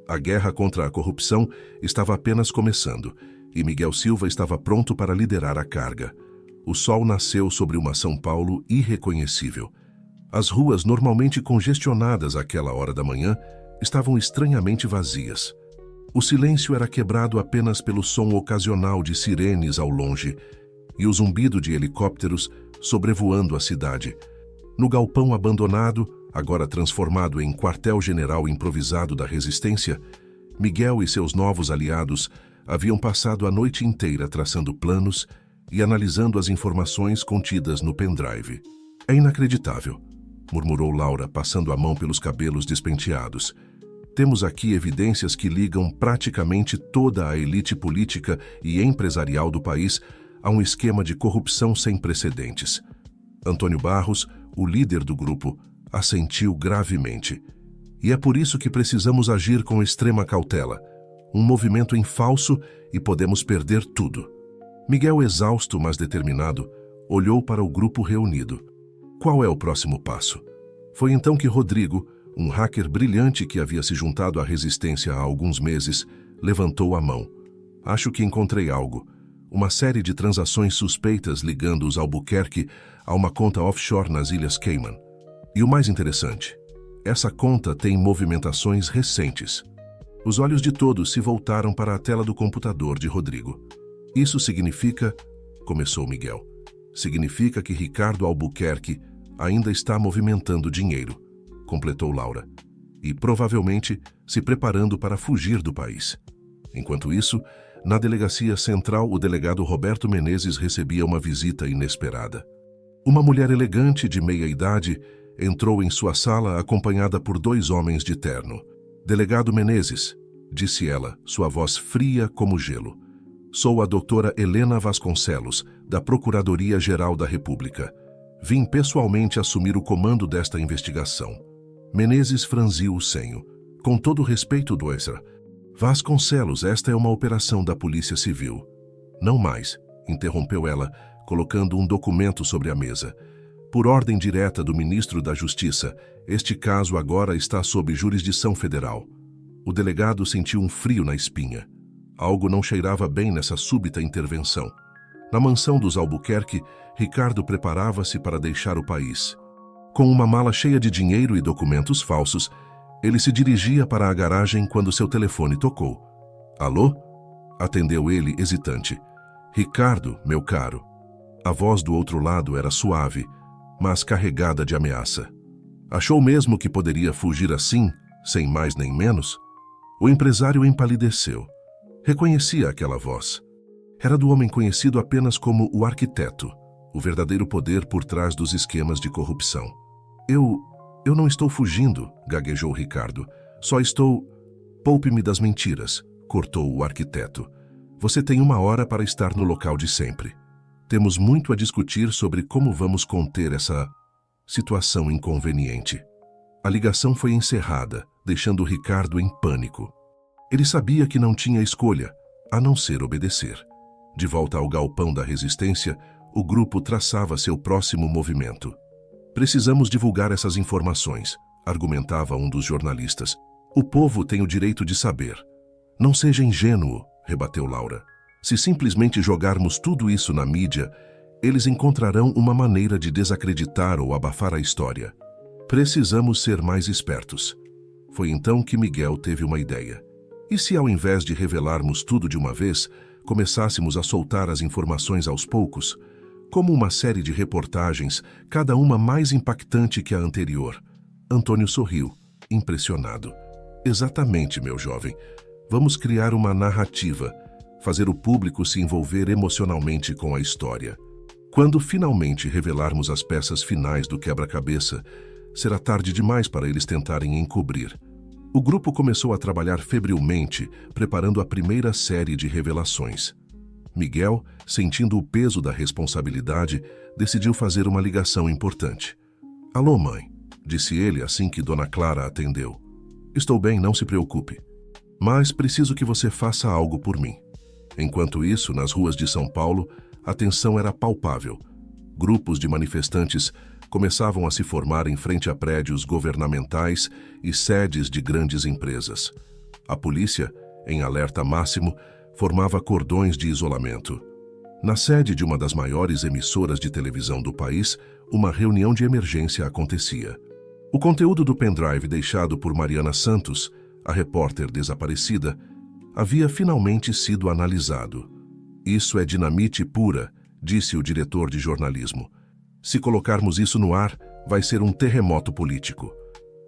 A guerra contra a corrupção estava apenas começando, e Miguel Silva estava pronto para liderar a carga. O sol nasceu sobre uma São Paulo irreconhecível. As ruas, normalmente congestionadas àquela hora da manhã, estavam estranhamente vazias. O silêncio era quebrado apenas pelo som ocasional de sirenes ao longe e o zumbido de helicópteros sobrevoando a cidade. No galpão abandonado, agora transformado em quartel-general improvisado da Resistência, Miguel e seus novos aliados haviam passado a noite inteira traçando planos e analisando as informações contidas no pendrive. É inacreditável, murmurou Laura, passando a mão pelos cabelos despenteados. Temos aqui evidências que ligam praticamente toda a elite política e empresarial do país a um esquema de corrupção sem precedentes. Antônio Barros, o líder do grupo, assentiu gravemente. E é por isso que precisamos agir com extrema cautela. Um movimento em falso e podemos perder tudo. Miguel, exausto, mas determinado, olhou para o grupo reunido. Qual é o próximo passo? Foi então que Rodrigo, um hacker brilhante que havia se juntado à Resistência há alguns meses, levantou a mão. Acho que encontrei algo. Uma série de transações suspeitas ligando os Albuquerque a uma conta offshore nas Ilhas Cayman. E o mais interessante, essa conta tem movimentações recentes. Os olhos de todos se voltaram para a tela do computador de Rodrigo. Isso significa, começou Miguel, significa que Ricardo Albuquerque ainda está movimentando dinheiro, completou Laura, e provavelmente se preparando para fugir do país. Enquanto isso, na delegacia central, o delegado Roberto Menezes recebia uma visita inesperada. Uma mulher elegante de meia-idade entrou em sua sala acompanhada por 2 homens de terno. Delegado Menezes, disse ela, sua voz fria como gelo. Sou a doutora Helena Vasconcelos, da Procuradoria-Geral da República. Vim pessoalmente assumir o comando desta investigação. Menezes franziu o senho. Com todo respeito, Doisra. Vasconcelos, esta é uma operação da Polícia Civil. Não mais, interrompeu ela, colocando um documento sobre a mesa. Por ordem direta do ministro da Justiça, este caso agora está sob jurisdição federal. O delegado sentiu um frio na espinha. Algo não cheirava bem nessa súbita intervenção. Na mansão dos Albuquerque, Ricardo preparava-se para deixar o país. Com uma mala cheia de dinheiro e documentos falsos, ele se dirigia para a garagem quando seu telefone tocou. Alô? Atendeu ele, hesitante. Ricardo, meu caro. A voz do outro lado era suave, mas carregada de ameaça. Achou mesmo que poderia fugir assim, sem mais nem menos? O empresário empalideceu. Reconhecia aquela voz. Era do homem conhecido apenas como o arquiteto, o verdadeiro poder por trás dos esquemas de corrupção. Eu não estou fugindo, gaguejou Ricardo. Só estou... Poupe-me das mentiras, cortou o arquiteto. Você tem 1 hora para estar no local de sempre. Temos muito a discutir sobre como vamos conter essa situação inconveniente. A ligação foi encerrada, deixando Ricardo em pânico. Ele sabia que não tinha escolha, a não ser obedecer. De volta ao galpão da resistência, o grupo traçava seu próximo movimento. Precisamos divulgar essas informações, argumentava um dos jornalistas. O povo tem o direito de saber. Não seja ingênuo, rebateu Laura. Se simplesmente jogarmos tudo isso na mídia, eles encontrarão uma maneira de desacreditar ou abafar a história. Precisamos ser mais espertos. Foi então que Miguel teve uma ideia. E se ao invés de revelarmos tudo de uma vez, começássemos a soltar as informações aos poucos, como uma série de reportagens, cada uma mais impactante que a anterior? Antônio sorriu, impressionado. Exatamente, meu jovem. Vamos criar uma narrativa, fazer o público se envolver emocionalmente com a história. Quando finalmente revelarmos as peças finais do quebra-cabeça, será tarde demais para eles tentarem encobrir. O grupo começou a trabalhar febrilmente, preparando a primeira série de revelações. Miguel, sentindo o peso da responsabilidade, decidiu fazer uma ligação importante. Alô, mãe, disse ele assim que Dona Clara atendeu. Estou bem, não se preocupe. Mas preciso que você faça algo por mim. Enquanto isso, nas ruas de São Paulo, a tensão era palpável. Grupos de manifestantes começavam a se formar em frente a prédios governamentais e sedes de grandes empresas. A polícia, em alerta máximo, formava cordões de isolamento. Na sede de uma das maiores emissoras de televisão do país, uma reunião de emergência acontecia. O conteúdo do pendrive deixado por Mariana Santos, a repórter desaparecida, havia finalmente sido analisado. Isso é dinamite pura, disse o diretor de jornalismo. Se colocarmos isso no ar, vai ser um terremoto político.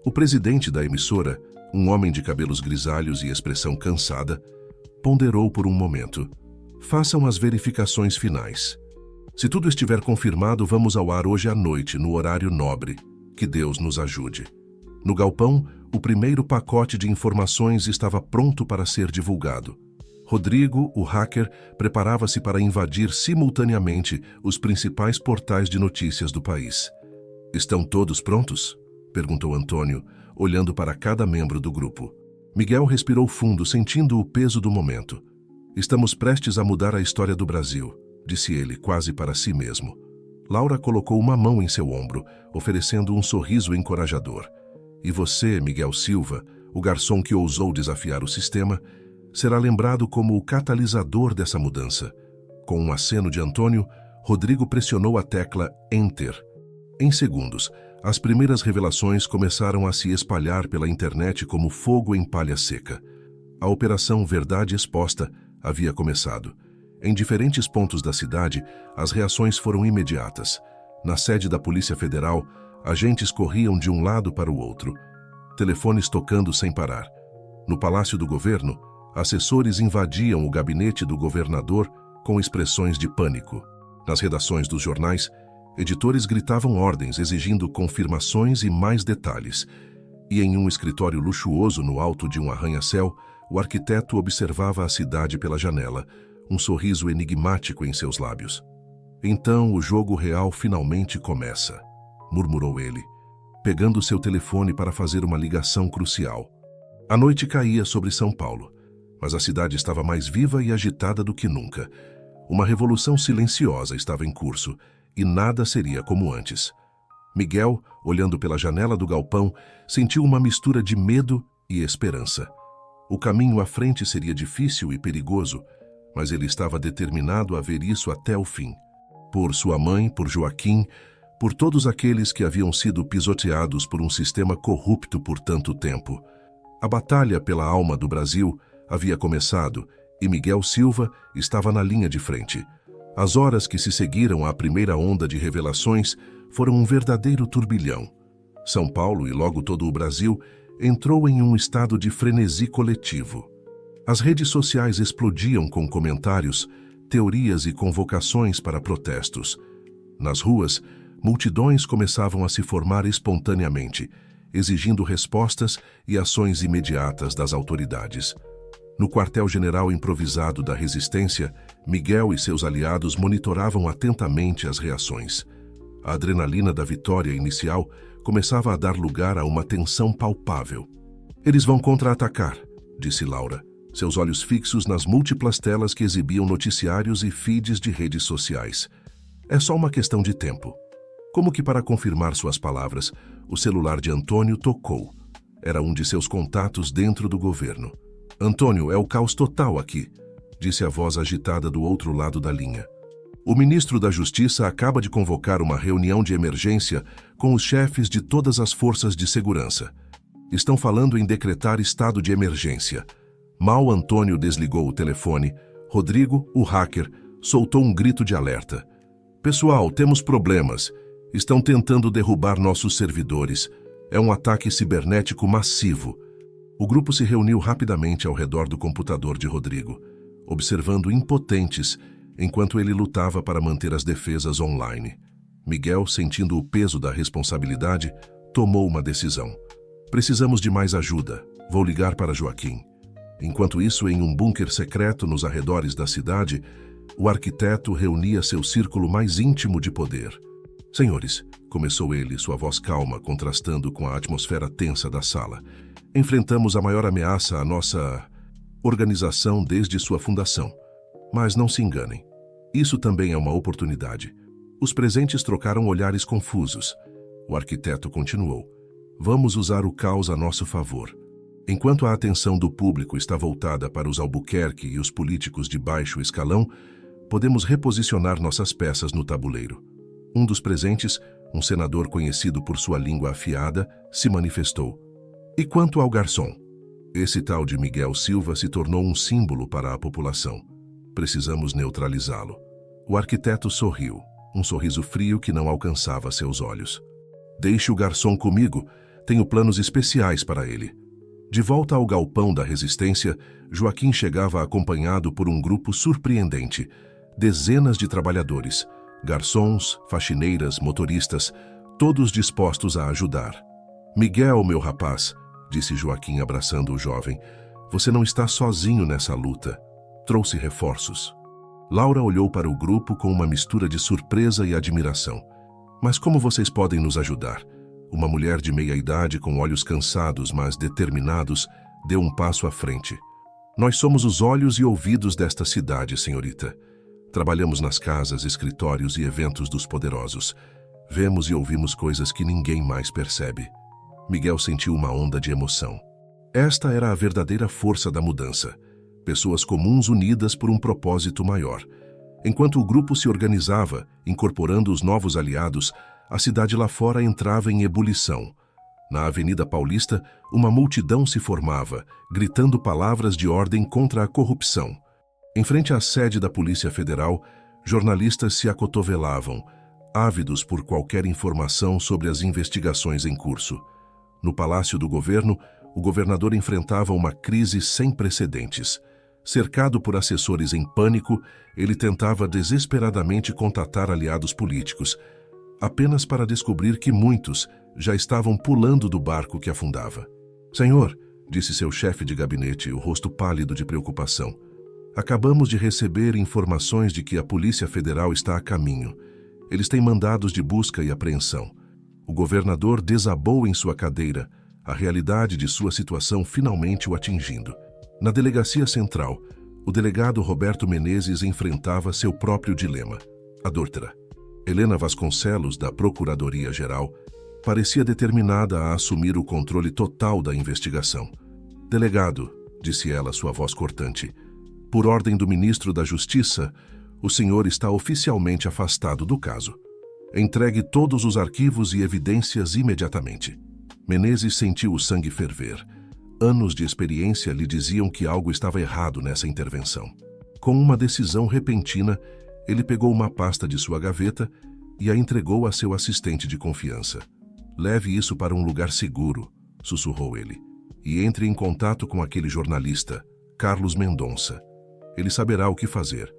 O presidente da emissora, um homem de cabelos grisalhos e expressão cansada, ponderou por um momento. Façam as verificações finais. Se tudo estiver confirmado, vamos ao ar hoje à noite, no horário nobre. Que Deus nos ajude. No galpão, o primeiro pacote de informações estava pronto para ser divulgado. Rodrigo, o hacker, preparava-se para invadir simultaneamente os principais portais de notícias do país. Estão todos prontos? Perguntou Antônio, olhando para cada membro do grupo. Miguel respirou fundo, sentindo o peso do momento. Estamos prestes a mudar a história do Brasil, disse ele, quase para si mesmo. Laura colocou uma mão em seu ombro, oferecendo um sorriso encorajador. E você, Miguel Silva, o garçom que ousou desafiar o sistema, será lembrado como o catalisador dessa mudança. Com um aceno de Antônio, Rodrigo pressionou a tecla Enter. Em segundos, as primeiras revelações começaram a se espalhar pela internet como fogo em palha seca. A Operação Verdade Exposta havia começado. Em diferentes pontos da cidade, as reações foram imediatas. Na sede da Polícia Federal, agentes corriam de um lado para o outro, telefones tocando sem parar. No Palácio do Governo, assessores invadiam o gabinete do governador com expressões de pânico. Nas redações dos jornais, editores gritavam ordens exigindo confirmações e mais detalhes. E em um escritório luxuoso no alto de um arranha-céu, o arquiteto observava a cidade pela janela, um sorriso enigmático em seus lábios. Então o jogo real finalmente começa, murmurou ele, pegando seu telefone para fazer uma ligação crucial. A noite caía sobre São Paulo, mas a cidade estava mais viva e agitada do que nunca. Uma revolução silenciosa estava em curso e nada seria como antes. Miguel, olhando pela janela do galpão, sentiu uma mistura de medo e esperança. O caminho à frente seria difícil e perigoso, mas ele estava determinado a ver isso até o fim. Por sua mãe, por Joaquim, por todos aqueles que haviam sido pisoteados por um sistema corrupto por tanto tempo. A batalha pela alma do Brasil havia começado e Miguel Silva estava na linha de frente. As horas que se seguiram à primeira onda de revelações foram um verdadeiro turbilhão. São Paulo e logo todo o Brasil entrou em um estado de frenesi coletivo. As redes sociais explodiam com comentários, teorias e convocações para protestos. Nas ruas, multidões começavam a se formar espontaneamente, exigindo respostas e ações imediatas das autoridades. No quartel-general improvisado da Resistência, Miguel e seus aliados monitoravam atentamente as reações. A adrenalina da vitória inicial começava a dar lugar a uma tensão palpável. "Eles vão contra-atacar", disse Laura, seus olhos fixos nas múltiplas telas que exibiam noticiários e feeds de redes sociais. "É só uma questão de tempo." Como que para confirmar suas palavras, o celular de Antônio tocou. Era um de seus contatos dentro do governo. "Antônio, é o caos total aqui", disse a voz agitada do outro lado da linha. "O ministro da Justiça acaba de convocar uma reunião de emergência com os chefes de todas as forças de segurança. Estão falando em decretar estado de emergência." Mal Antônio desligou o telefone, Rodrigo, o hacker, soltou um grito de alerta. "Pessoal, temos problemas. Estão tentando derrubar nossos servidores. É um ataque cibernético massivo." O grupo se reuniu rapidamente ao redor do computador de Rodrigo, observando impotentes enquanto ele lutava para manter as defesas online. Miguel, sentindo o peso da responsabilidade, tomou uma decisão. "Precisamos de mais ajuda. Vou ligar para Joaquim." Enquanto isso, em um bunker secreto nos arredores da cidade, o arquiteto reunia seu círculo mais íntimo de poder. "Senhores", começou ele, sua voz calma, contrastando com a atmosfera tensa da sala, "enfrentamos a maior ameaça à nossa organização desde sua fundação. Mas não se enganem. Isso também é uma oportunidade." Os presentes trocaram olhares confusos. O arquiteto continuou. "Vamos usar o caos a nosso favor. Enquanto a atenção do público está voltada para os Albuquerque e os políticos de baixo escalão, podemos reposicionar nossas peças no tabuleiro." Um dos presentes, um senador conhecido por sua língua afiada, se manifestou. "E quanto ao garçom?" Esse tal de Miguel Silva se tornou um símbolo para a população. "Precisamos neutralizá-lo." O arquiteto sorriu, um sorriso frio que não alcançava seus olhos. "Deixe o garçom comigo, tenho planos especiais para ele." De volta ao galpão da Resistência, Joaquim chegava acompanhado por um grupo surpreendente. Dezenas de trabalhadores, garçons, faxineiras, motoristas, todos dispostos a ajudar. "Miguel, meu rapaz", disse Joaquim abraçando o jovem, "você não está sozinho nessa luta. Trouxe reforços." Laura olhou para o grupo com uma mistura de surpresa e admiração. "Mas como vocês podem nos ajudar?" Uma mulher de meia-idade, com olhos cansados, mas determinados, deu um passo à frente. "Nós somos os olhos e ouvidos desta cidade, senhorita. Trabalhamos nas casas, escritórios e eventos dos poderosos. Vemos e ouvimos coisas que ninguém mais percebe." Miguel sentiu uma onda de emoção. Esta era a verdadeira força da mudança. Pessoas comuns unidas por um propósito maior. Enquanto o grupo se organizava, incorporando os novos aliados, a cidade lá fora entrava em ebulição. Na Avenida Paulista, uma multidão se formava, gritando palavras de ordem contra a corrupção. Em frente à sede da Polícia Federal, jornalistas se acotovelavam, ávidos por qualquer informação sobre as investigações em curso. No Palácio do Governo, o governador enfrentava uma crise sem precedentes. Cercado por assessores em pânico, ele tentava desesperadamente contatar aliados políticos, apenas para descobrir que muitos já estavam pulando do barco que afundava. "Senhor", disse seu chefe de gabinete, o rosto pálido de preocupação, "acabamos de receber informações de que a Polícia Federal está a caminho. Eles têm mandados de busca e apreensão." O governador desabou em sua cadeira, a realidade de sua situação finalmente o atingindo. Na delegacia central, o delegado Roberto Menezes enfrentava seu próprio dilema. A doutora Helena Vasconcelos, da Procuradoria-Geral, parecia determinada a assumir o controle total da investigação. "Delegado", disse ela, sua voz cortante, "por ordem do ministro da Justiça, o senhor está oficialmente afastado do caso. Entregue todos os arquivos e evidências imediatamente." Menezes sentiu o sangue ferver. Anos de experiência lhe diziam que algo estava errado nessa intervenção. Com uma decisão repentina, ele pegou uma pasta de sua gaveta e a entregou a seu assistente de confiança. "Leve isso para um lugar seguro", sussurrou ele, "e entre em contato com aquele jornalista, Carlos Mendonça. Ele saberá o que fazer."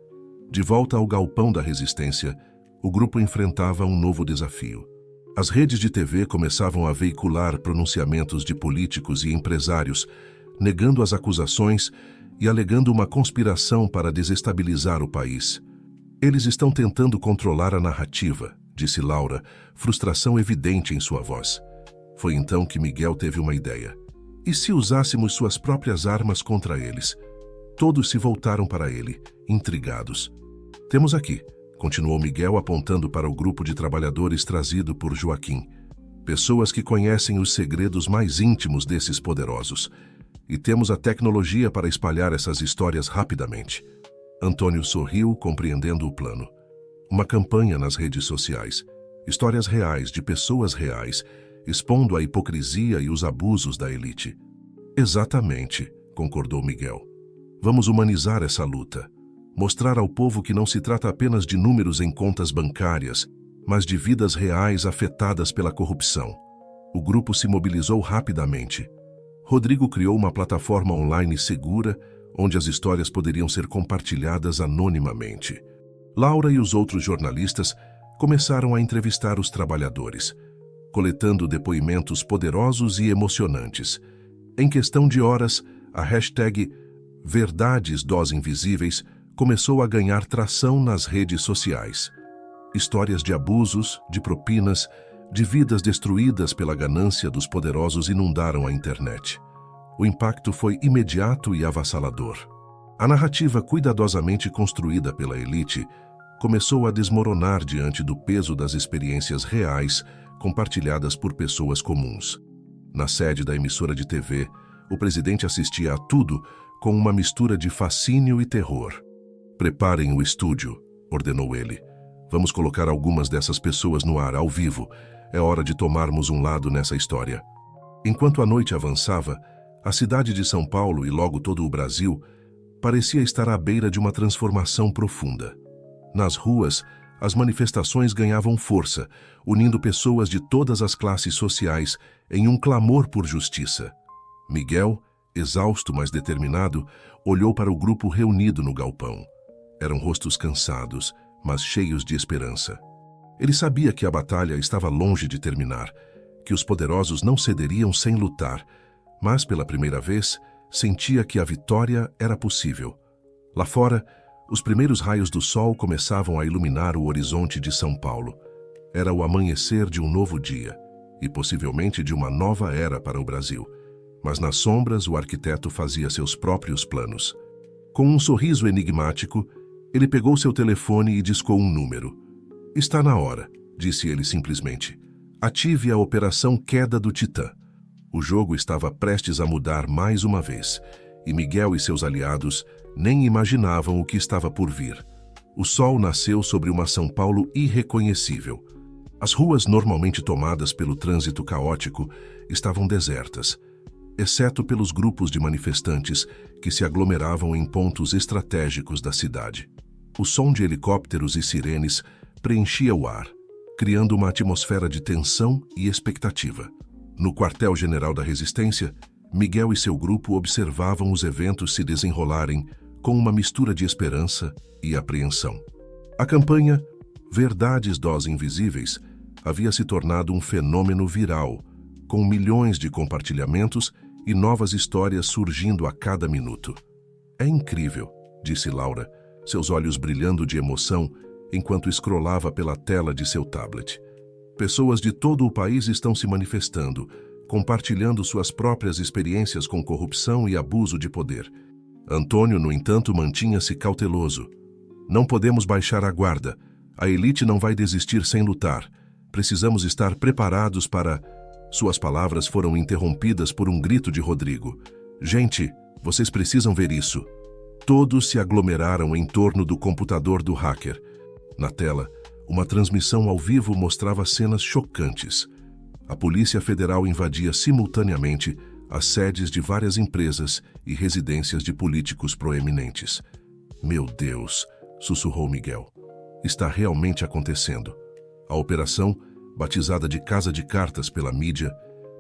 De volta ao galpão da Resistência, o grupo enfrentava um novo desafio. As redes de TV começavam a veicular pronunciamentos de políticos e empresários, negando as acusações e alegando uma conspiração para desestabilizar o país. "Eles estão tentando controlar a narrativa", disse Laura, frustração evidente em sua voz. Foi então que Miguel teve uma ideia. "E se usássemos suas próprias armas contra eles?" Todos se voltaram para ele, intrigados. "Temos aqui", continuou Miguel apontando para o grupo de trabalhadores trazido por Joaquim, "pessoas que conhecem os segredos mais íntimos desses poderosos. E temos a tecnologia para espalhar essas histórias rapidamente." Antônio sorriu, compreendendo o plano. Uma campanha nas redes sociais. Histórias reais de pessoas reais, expondo a hipocrisia e os abusos da elite. "Exatamente", concordou Miguel. "Vamos humanizar essa luta. Mostrar ao povo que não se trata apenas de números em contas bancárias, mas de vidas reais afetadas pela corrupção." O grupo se mobilizou rapidamente. Rodrigo criou uma plataforma online segura, onde as histórias poderiam ser compartilhadas anonimamente. Laura e os outros jornalistas começaram a entrevistar os trabalhadores, coletando depoimentos poderosos e emocionantes. Em questão de horas, a hashtag Verdades dos Invisíveis começou a ganhar tração nas redes sociais. Histórias de abusos, de propinas, de vidas destruídas pela ganância dos poderosos inundaram a internet. O impacto foi imediato e avassalador. A narrativa cuidadosamente construída pela elite começou a desmoronar diante do peso das experiências reais compartilhadas por pessoas comuns. Na sede da emissora de TV, o presidente assistia a tudo com uma mistura de fascínio e terror. "Preparem o estúdio", ordenou ele. "Vamos colocar algumas dessas pessoas no ar, ao vivo. É hora de tomarmos um lado nessa história." Enquanto a noite avançava, a cidade de São Paulo e logo todo o Brasil parecia estar à beira de uma transformação profunda. Nas ruas, as manifestações ganhavam força, unindo pessoas de todas as classes sociais em um clamor por justiça. Miguel, exausto mas determinado, olhou para o grupo reunido no galpão. Eram rostos cansados, mas cheios de esperança. Ele sabia que a batalha estava longe de terminar, que os poderosos não cederiam sem lutar, mas pela primeira vez sentia que a vitória era possível. Lá fora, os primeiros raios do sol começavam a iluminar o horizonte de São Paulo. Era o amanhecer de um novo dia, e possivelmente de uma nova era para o Brasil. Mas nas sombras o arquiteto fazia seus próprios planos. Com um sorriso enigmático, ele pegou seu telefone e discou um número. "Está na hora", disse ele simplesmente. "Ative a Operação Queda do Titã." O jogo estava prestes a mudar mais uma vez, e Miguel e seus aliados nem imaginavam o que estava por vir. O sol nasceu sobre uma São Paulo irreconhecível. As ruas normalmente tomadas pelo trânsito caótico estavam desertas, exceto pelos grupos de manifestantes que se aglomeravam em pontos estratégicos da cidade. O som de helicópteros e sirenes preenchia o ar, criando uma atmosfera de tensão e expectativa. No quartel-general da Resistência, Miguel e seu grupo observavam os eventos se desenrolarem com uma mistura de esperança e apreensão. A campanha Verdades dos Invisíveis havia se tornado um fenômeno viral, com milhões de compartilhamentos e novas histórias surgindo a cada minuto. "É incrível", disse Laura, seus olhos brilhando de emoção enquanto escrolava pela tela de seu tablet. "Pessoas de todo o país estão se manifestando, compartilhando suas próprias experiências com corrupção e abuso de poder. Antônio, no entanto, mantinha-se cauteloso. Não podemos baixar a guarda. A elite não vai desistir sem lutar. Precisamos estar preparados para... Suas palavras foram interrompidas por um grito de Rodrigo. Gente, vocês precisam ver isso. Todos se aglomeraram em torno do computador do hacker. Na tela, uma transmissão ao vivo mostrava cenas chocantes. A Polícia Federal invadia simultaneamente as sedes de várias empresas e residências de políticos proeminentes. Meu Deus, sussurrou Miguel. Está realmente acontecendo. A operação, batizada de Casa de Cartas pela mídia,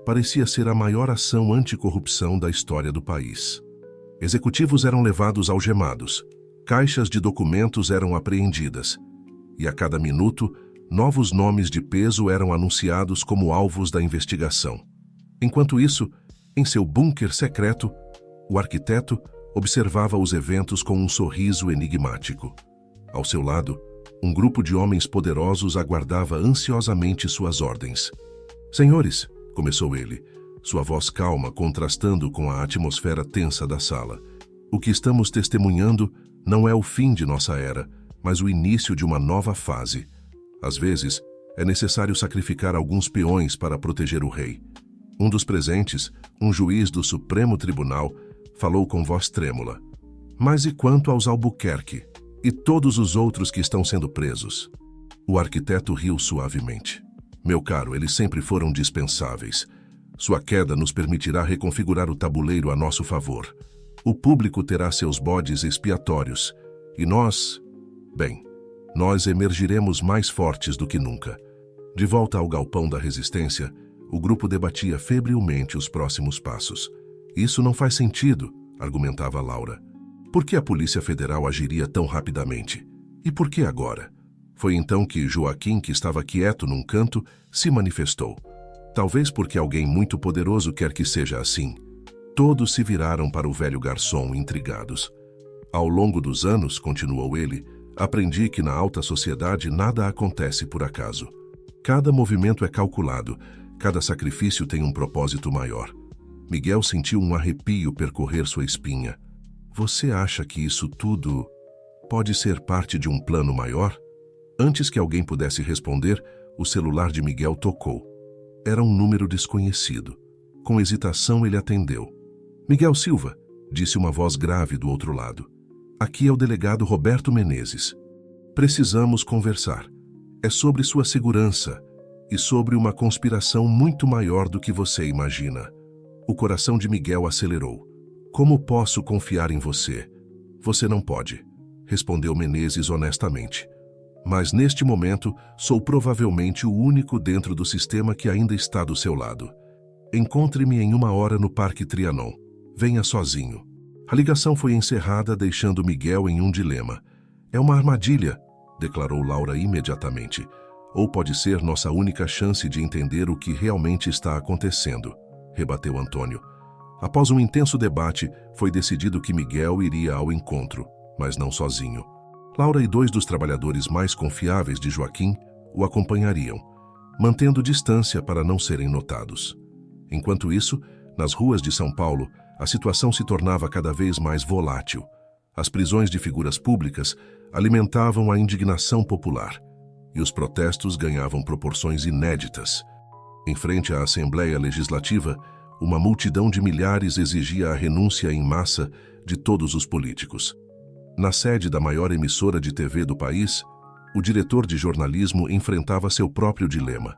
parecia ser a maior ação anticorrupção da história do país. Executivos eram levados algemados, caixas de documentos eram apreendidas, e a cada minuto, novos nomes de peso eram anunciados como alvos da investigação. Enquanto isso, em seu bunker secreto, o arquiteto observava os eventos com um sorriso enigmático. Ao seu lado, um grupo de homens poderosos aguardava ansiosamente suas ordens. Senhores, começou ele, sua voz calma contrastando com a atmosfera tensa da sala. O que estamos testemunhando não é o fim de nossa era, mas o início de uma nova fase. Às vezes, é necessário sacrificar alguns peões para proteger o rei. Um dos presentes, um juiz do Supremo Tribunal, falou com voz trêmula. Mas e quanto aos Albuquerque? E todos os outros que estão sendo presos? O arquiteto riu suavemente. Meu caro, eles sempre foram dispensáveis. Sua queda nos permitirá reconfigurar o tabuleiro a nosso favor. O público terá seus bodes expiatórios. E nós... Bem, nós emergiremos mais fortes do que nunca. De volta ao galpão da resistência, o grupo debatia febrilmente os próximos passos. Isso não faz sentido, argumentava Laura. Por que a Polícia Federal agiria tão rapidamente? E por que agora? Foi então que Joaquim, que estava quieto num canto, se manifestou. Talvez porque alguém muito poderoso quer que seja assim. Todos se viraram para o velho garçom, intrigados. Ao longo dos anos, continuou ele, aprendi que na alta sociedade nada acontece por acaso. Cada movimento é calculado, cada sacrifício tem um propósito maior. Miguel sentiu um arrepio percorrer sua espinha. Você acha que isso tudo pode ser parte de um plano maior? Antes que alguém pudesse responder, o celular de Miguel tocou. Era um número desconhecido. Com hesitação, ele atendeu. Miguel Silva, disse uma voz grave do outro lado. Aqui é o delegado Roberto Menezes. Precisamos conversar. É sobre sua segurança e sobre uma conspiração muito maior do que você imagina. O coração de Miguel acelerou. Como posso confiar em você? Você não pode, respondeu Menezes honestamente. Mas neste momento, sou provavelmente o único dentro do sistema que ainda está do seu lado. Encontre-me em 1 hora no Parque Trianon. Venha sozinho. A ligação foi encerrada, deixando Miguel em um dilema. É uma armadilha, declarou Laura imediatamente. Ou pode ser nossa única chance de entender o que realmente está acontecendo, rebateu Antônio. Após um intenso debate, foi decidido que Miguel iria ao encontro, mas não sozinho. Laura e 2 dos trabalhadores mais confiáveis de Joaquim o acompanhariam, mantendo distância para não serem notados. Enquanto isso, nas ruas de São Paulo, a situação se tornava cada vez mais volátil. As prisões de figuras públicas alimentavam a indignação popular, e os protestos ganhavam proporções inéditas. Em frente à Assembleia Legislativa, uma multidão de milhares exigia a renúncia em massa de todos os políticos. Na sede da maior emissora de TV do país, o diretor de jornalismo enfrentava seu próprio dilema.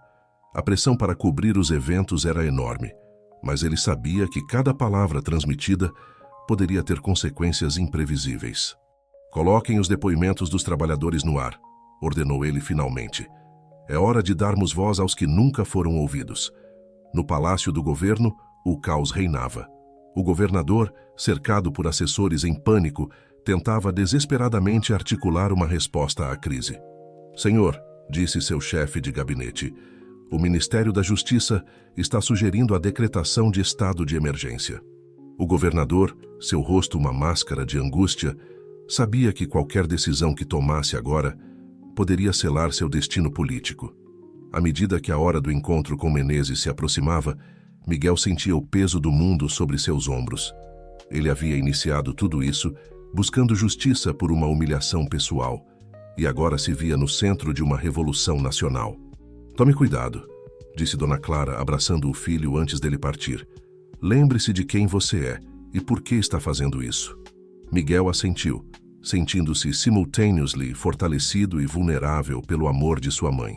A pressão para cobrir os eventos era enorme, mas ele sabia que cada palavra transmitida poderia ter consequências imprevisíveis. Coloquem os depoimentos dos trabalhadores no ar, ordenou ele finalmente. É hora de darmos voz aos que nunca foram ouvidos. No palácio do governo, o caos reinava. O governador, cercado por assessores em pânico, tentava desesperadamente articular uma resposta à crise. Senhor, disse seu chefe de gabinete, o Ministério da Justiça está sugerindo a decretação de estado de emergência. O governador, seu rosto uma máscara de angústia, sabia que qualquer decisão que tomasse agora poderia selar seu destino político. À medida que a hora do encontro com Menezes se aproximava, Miguel sentia o peso do mundo sobre seus ombros. Ele havia iniciado tudo isso buscando justiça por uma humilhação pessoal e agora se via no centro de uma revolução nacional. Tome cuidado, disse Dona Clara, abraçando o filho antes dele partir. Lembre-se de quem você é e por que está fazendo isso. Miguel assentiu, sentindo-se simultaneously fortalecido e vulnerável pelo amor de sua mãe.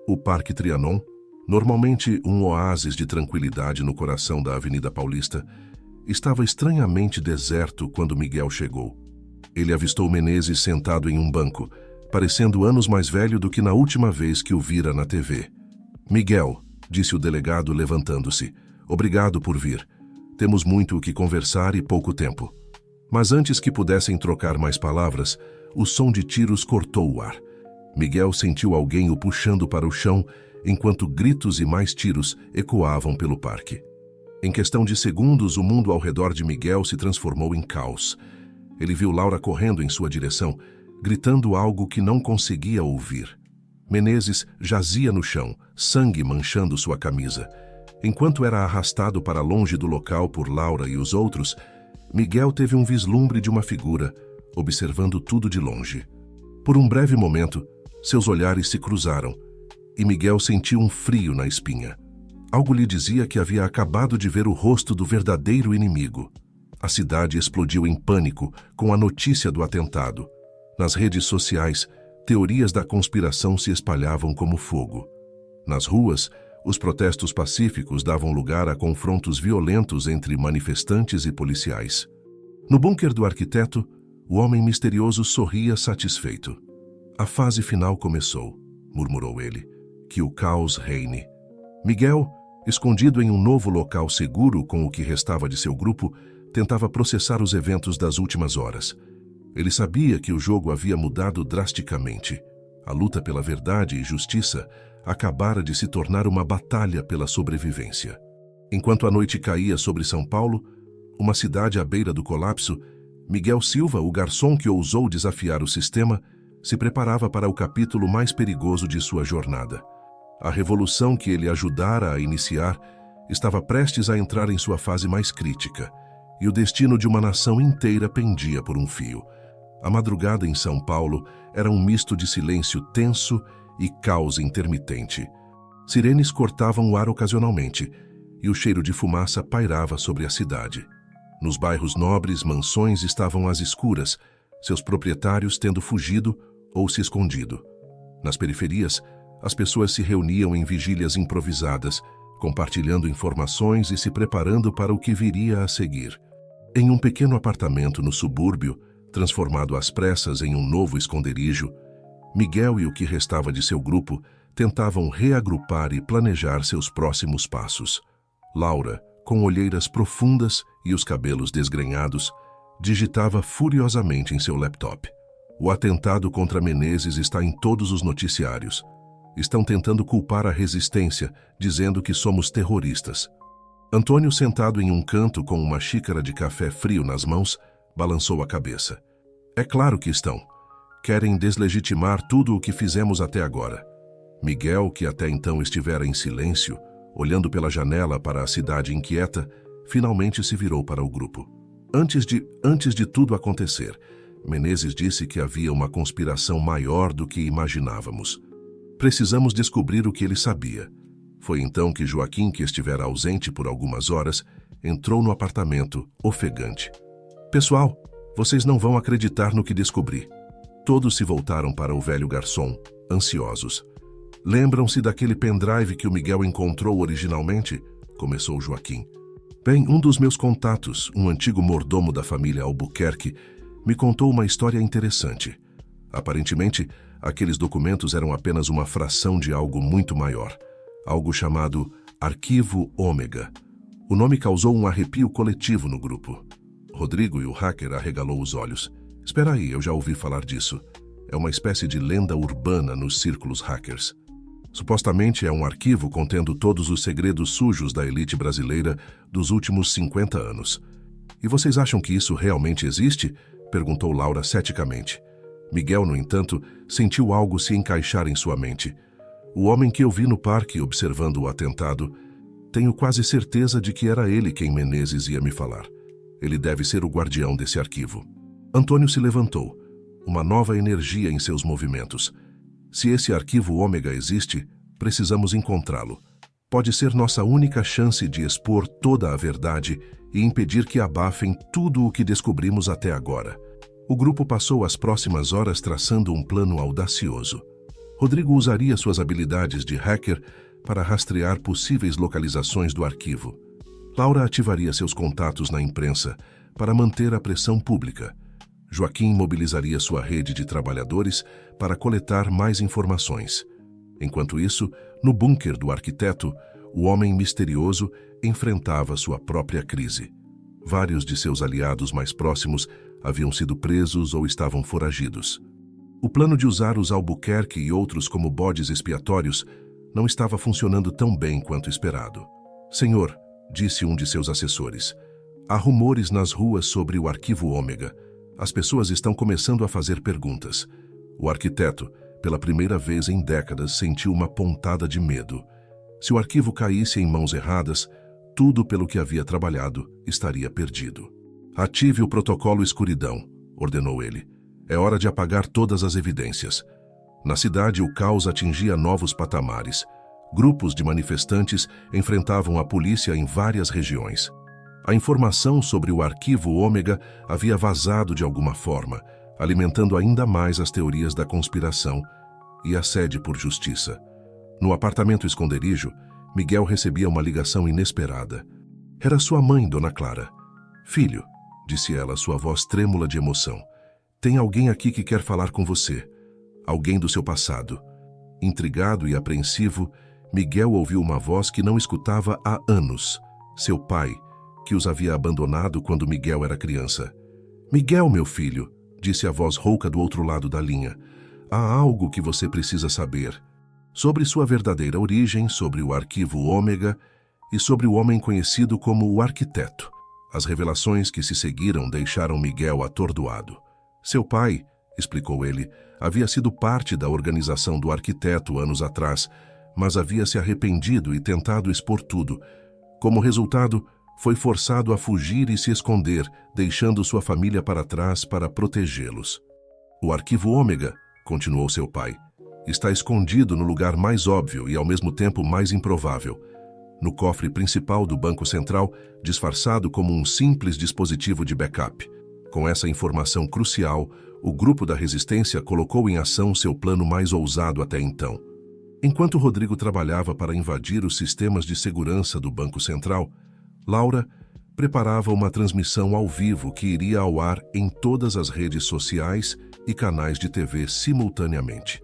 O Parque Trianon, normalmente um oásis de tranquilidade no coração da Avenida Paulista, estava estranhamente deserto quando Miguel chegou. Ele avistou Menezes sentado em um banco, parecendo anos mais velho do que na última vez que o vira na TV. Miguel, disse o delegado levantando-se, obrigado por vir. Temos muito o que conversar e pouco tempo. Mas antes que pudessem trocar mais palavras, o som de tiros cortou o ar. Miguel sentiu alguém o puxando para o chão, enquanto gritos e mais tiros ecoavam pelo parque. Em questão de segundos, o mundo ao redor de Miguel se transformou em caos. Ele viu Laura correndo em sua direção, gritando algo que não conseguia ouvir. Menezes jazia no chão, sangue manchando sua camisa. Enquanto era arrastado para longe do local por Laura e os outros, Miguel teve um vislumbre de uma figura, observando tudo de longe. Por um breve momento, seus olhares se cruzaram, e Miguel sentiu um frio na espinha. Algo lhe dizia que havia acabado de ver o rosto do verdadeiro inimigo. A cidade explodiu em pânico com a notícia do atentado. Nas redes sociais, teorias da conspiração se espalhavam como fogo. Nas ruas, os protestos pacíficos davam lugar a confrontos violentos entre manifestantes e policiais. No bunker do arquiteto, o homem misterioso sorria satisfeito. A fase final começou, murmurou ele. Que o caos reine. Miguel, escondido em um novo local seguro com o que restava de seu grupo, tentava processar os eventos das últimas horas. Ele sabia que o jogo havia mudado drasticamente. A luta pela verdade e justiça acabara de se tornar uma batalha pela sobrevivência. Enquanto a noite caía sobre São Paulo, uma cidade à beira do colapso, Miguel Silva, o garçom que ousou desafiar o sistema, se preparava para o capítulo mais perigoso de sua jornada. A revolução que ele ajudara a iniciar estava prestes a entrar em sua fase mais crítica, e o destino de uma nação inteira pendia por um fio. A madrugada em São Paulo era um misto de silêncio tenso e caos intermitente. Sirenes cortavam o ar ocasionalmente, e o cheiro de fumaça pairava sobre a cidade. Nos bairros nobres, mansões estavam às escuras, seus proprietários tendo fugido ou se escondido. Nas periferias, as pessoas se reuniam em vigílias improvisadas, compartilhando informações e se preparando para o que viria a seguir. Em um pequeno apartamento no subúrbio, transformado às pressas em um novo esconderijo, Miguel e o que restava de seu grupo tentavam reagrupar e planejar seus próximos passos. Laura, com olheiras profundas e os cabelos desgrenhados, digitava furiosamente em seu laptop. O atentado contra Menezes está em todos os noticiários. Estão tentando culpar a resistência, dizendo que somos terroristas. Antônio, sentado em um canto com uma xícara de café frio nas mãos, balançou a cabeça. É claro que estão. Querem deslegitimar tudo o que fizemos até agora. Miguel, que até então estivera em silêncio, olhando pela janela para a cidade inquieta, finalmente se virou para o grupo. Antes de tudo acontecer, Menezes disse que havia uma conspiração maior do que imaginávamos. Precisamos descobrir o que ele sabia. Foi então que Joaquim, que estivera ausente por algumas horas, entrou no apartamento, ofegante. Pessoal, vocês não vão acreditar no que descobri. Todos se voltaram para o velho garçom, ansiosos. Lembram-se daquele pendrive que o Miguel encontrou originalmente? Começou Joaquim. Bem, um dos meus contatos, um antigo mordomo da família Albuquerque, me contou uma história interessante. Aparentemente, aqueles documentos eram apenas uma fração de algo muito maior, algo chamado Arquivo Ômega. O nome causou um arrepio coletivo no grupo. Rodrigo e o hacker arregalou os olhos. Espera aí, eu já ouvi falar disso. É uma espécie de lenda urbana nos círculos hackers. Supostamente é um arquivo contendo todos os segredos sujos da elite brasileira dos últimos 50 anos. E vocês acham que isso realmente existe? Perguntou Laura ceticamente. Miguel, no entanto, sentiu algo se encaixar em sua mente. O homem que eu vi no parque observando o atentado Tenho quase certeza de que era ele quem Menezes ia me falar. Ele deve ser o guardião desse arquivo. Antônio se levantou, uma nova energia em seus movimentos. Se esse arquivo ômega existe, precisamos encontrá-lo. Pode ser nossa única chance de expor toda a verdade e impedir que abafem tudo o que descobrimos até agora. O grupo passou as próximas horas traçando um plano audacioso. Rodrigo usaria suas habilidades de hacker para rastrear possíveis localizações do arquivo. Laura ativaria seus contatos na imprensa para manter a pressão pública. Joaquim mobilizaria sua rede de trabalhadores para coletar mais informações. Enquanto isso, no bunker do arquiteto, o homem misterioso enfrentava sua própria crise. Vários de seus aliados mais próximos haviam sido presos ou estavam foragidos. O plano de usar os Albuquerque e outros como bodes expiatórios não estava funcionando tão bem quanto esperado. Senhor, disse um de seus assessores, há rumores nas ruas sobre o arquivo ômega. As pessoas estão começando a fazer perguntas. O arquiteto, pela primeira vez em décadas, sentiu uma pontada de medo. Se o arquivo caísse em mãos erradas, tudo pelo que havia trabalhado estaria perdido. Ative o protocolo escuridão, ordenou ele. É hora de apagar todas as evidências. Na cidade, o caos atingia novos patamares. Grupos de manifestantes enfrentavam a polícia em várias regiões. A informação sobre o arquivo ômega havia vazado de alguma forma, alimentando ainda mais as teorias da conspiração e a sede por justiça. No apartamento esconderijo, Miguel recebia uma ligação inesperada. Era sua mãe, Dona Clara. Filho, disse ela, sua voz trêmula de emoção. Tem alguém aqui que quer falar com você. Alguém do seu passado. Intrigado e apreensivo, Miguel ouviu uma voz que não escutava há anos. Seu pai, que os havia abandonado quando Miguel era criança. Miguel, meu filho, disse a voz rouca do outro lado da linha. Há algo que você precisa saber. Sobre sua verdadeira origem, sobre o arquivo ômega e sobre o homem conhecido como o arquiteto. As revelações que se seguiram deixaram Miguel atordoado. Seu pai, explicou ele, havia sido parte da organização do arquiteto anos atrás, mas havia se arrependido e tentado expor tudo. Como resultado, foi forçado a fugir e se esconder, deixando sua família para trás para protegê-los. O arquivo ômega, continuou seu pai, está escondido no lugar mais óbvio e ao mesmo tempo mais improvável, no cofre principal do Banco Central, disfarçado como um simples dispositivo de backup. Com essa informação crucial, o grupo da resistência colocou em ação seu plano mais ousado até então. Enquanto Rodrigo trabalhava para invadir os sistemas de segurança do Banco Central, Laura preparava uma transmissão ao vivo que iria ao ar em todas as redes sociais e canais de TV simultaneamente.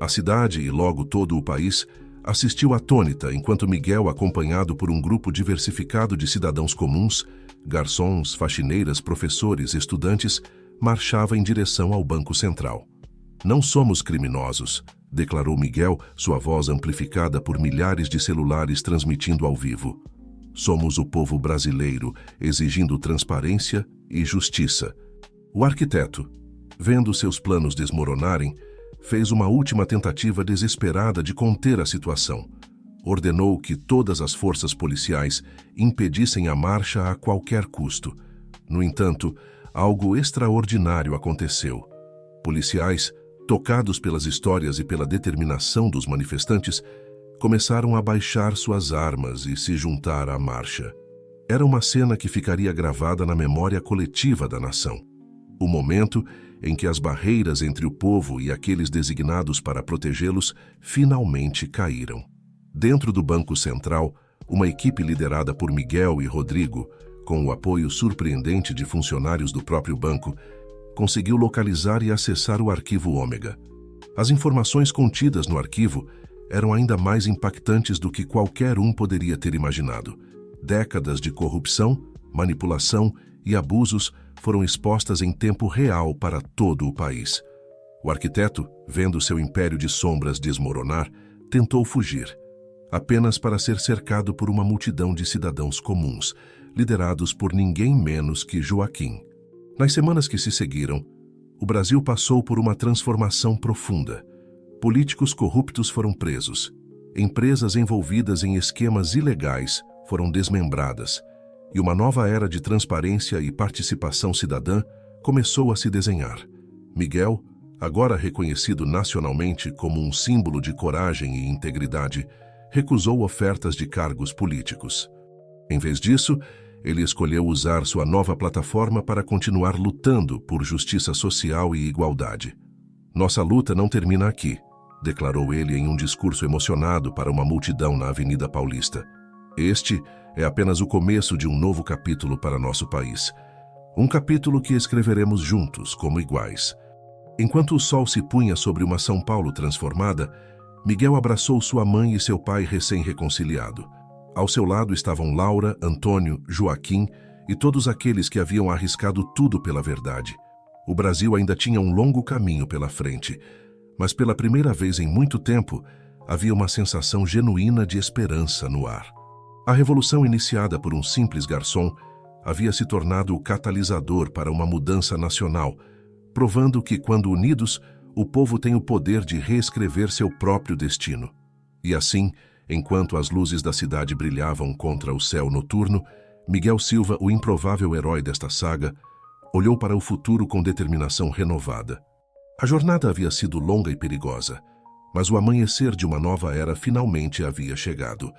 A cidade e logo todo o país assistiu atônita enquanto Miguel, acompanhado por um grupo diversificado de cidadãos comuns, garçons, faxineiras, professores, estudantes, marchava em direção ao Banco Central. Não somos criminosos, declarou Miguel, sua voz amplificada por milhares de celulares transmitindo ao vivo. Somos o povo brasileiro, exigindo transparência e justiça. O arquiteto, vendo seus planos desmoronarem, fez uma última tentativa desesperada de conter a situação. Ordenou que todas as forças policiais impedissem a marcha a qualquer custo. No entanto, algo extraordinário aconteceu. Policiais, tocados pelas histórias e pela determinação dos manifestantes, começaram a baixar suas armas e se juntar à marcha. Era uma cena que ficaria gravada na memória coletiva da nação. O momento em que as barreiras entre o povo e aqueles designados para protegê-los finalmente caíram. Dentro do Banco Central, uma equipe liderada por Miguel e Rodrigo, com o apoio surpreendente de funcionários do próprio banco, conseguiu localizar e acessar o arquivo ômega. As informações contidas no arquivo eram ainda mais impactantes do que qualquer um poderia ter imaginado. Décadas de corrupção, manipulação e abusos foram expostas em tempo real para todo o país. O arquiteto, vendo seu império de sombras desmoronar, tentou fugir, apenas para ser cercado por uma multidão de cidadãos comuns, liderados por ninguém menos que Joaquim. Nas semanas que se seguiram, o Brasil passou por uma transformação profunda. Políticos corruptos foram presos, Empresas envolvidas em esquemas ilegais foram desmembradas e uma nova era de transparência e participação cidadã começou a se desenhar. Miguel, agora reconhecido nacionalmente como um símbolo de coragem e integridade, recusou ofertas de cargos políticos. Em vez disso, ele escolheu usar sua nova plataforma para continuar lutando por justiça social e igualdade. "Nossa luta não termina aqui", declarou ele em um discurso emocionado para uma multidão na Avenida Paulista. "Este é apenas o começo de um novo capítulo para nosso país. Um capítulo que escreveremos juntos, como iguais." Enquanto o sol se punha sobre uma São Paulo transformada, Miguel abraçou sua mãe e seu pai recém-reconciliado. Ao seu lado estavam Laura, Antônio, Joaquim e todos aqueles que haviam arriscado tudo pela verdade. O Brasil ainda tinha um longo caminho pela frente, mas pela primeira vez em muito tempo, havia uma sensação genuína de esperança no ar. A revolução iniciada por um simples garçom havia se tornado o catalisador para uma mudança nacional, provando que, quando unidos, o povo tem o poder de reescrever seu próprio destino. E assim, enquanto as luzes da cidade brilhavam contra o céu noturno, Miguel Silva, o improvável herói desta saga, olhou para o futuro com determinação renovada. A jornada havia sido longa e perigosa, mas o amanhecer de uma nova era finalmente havia chegado.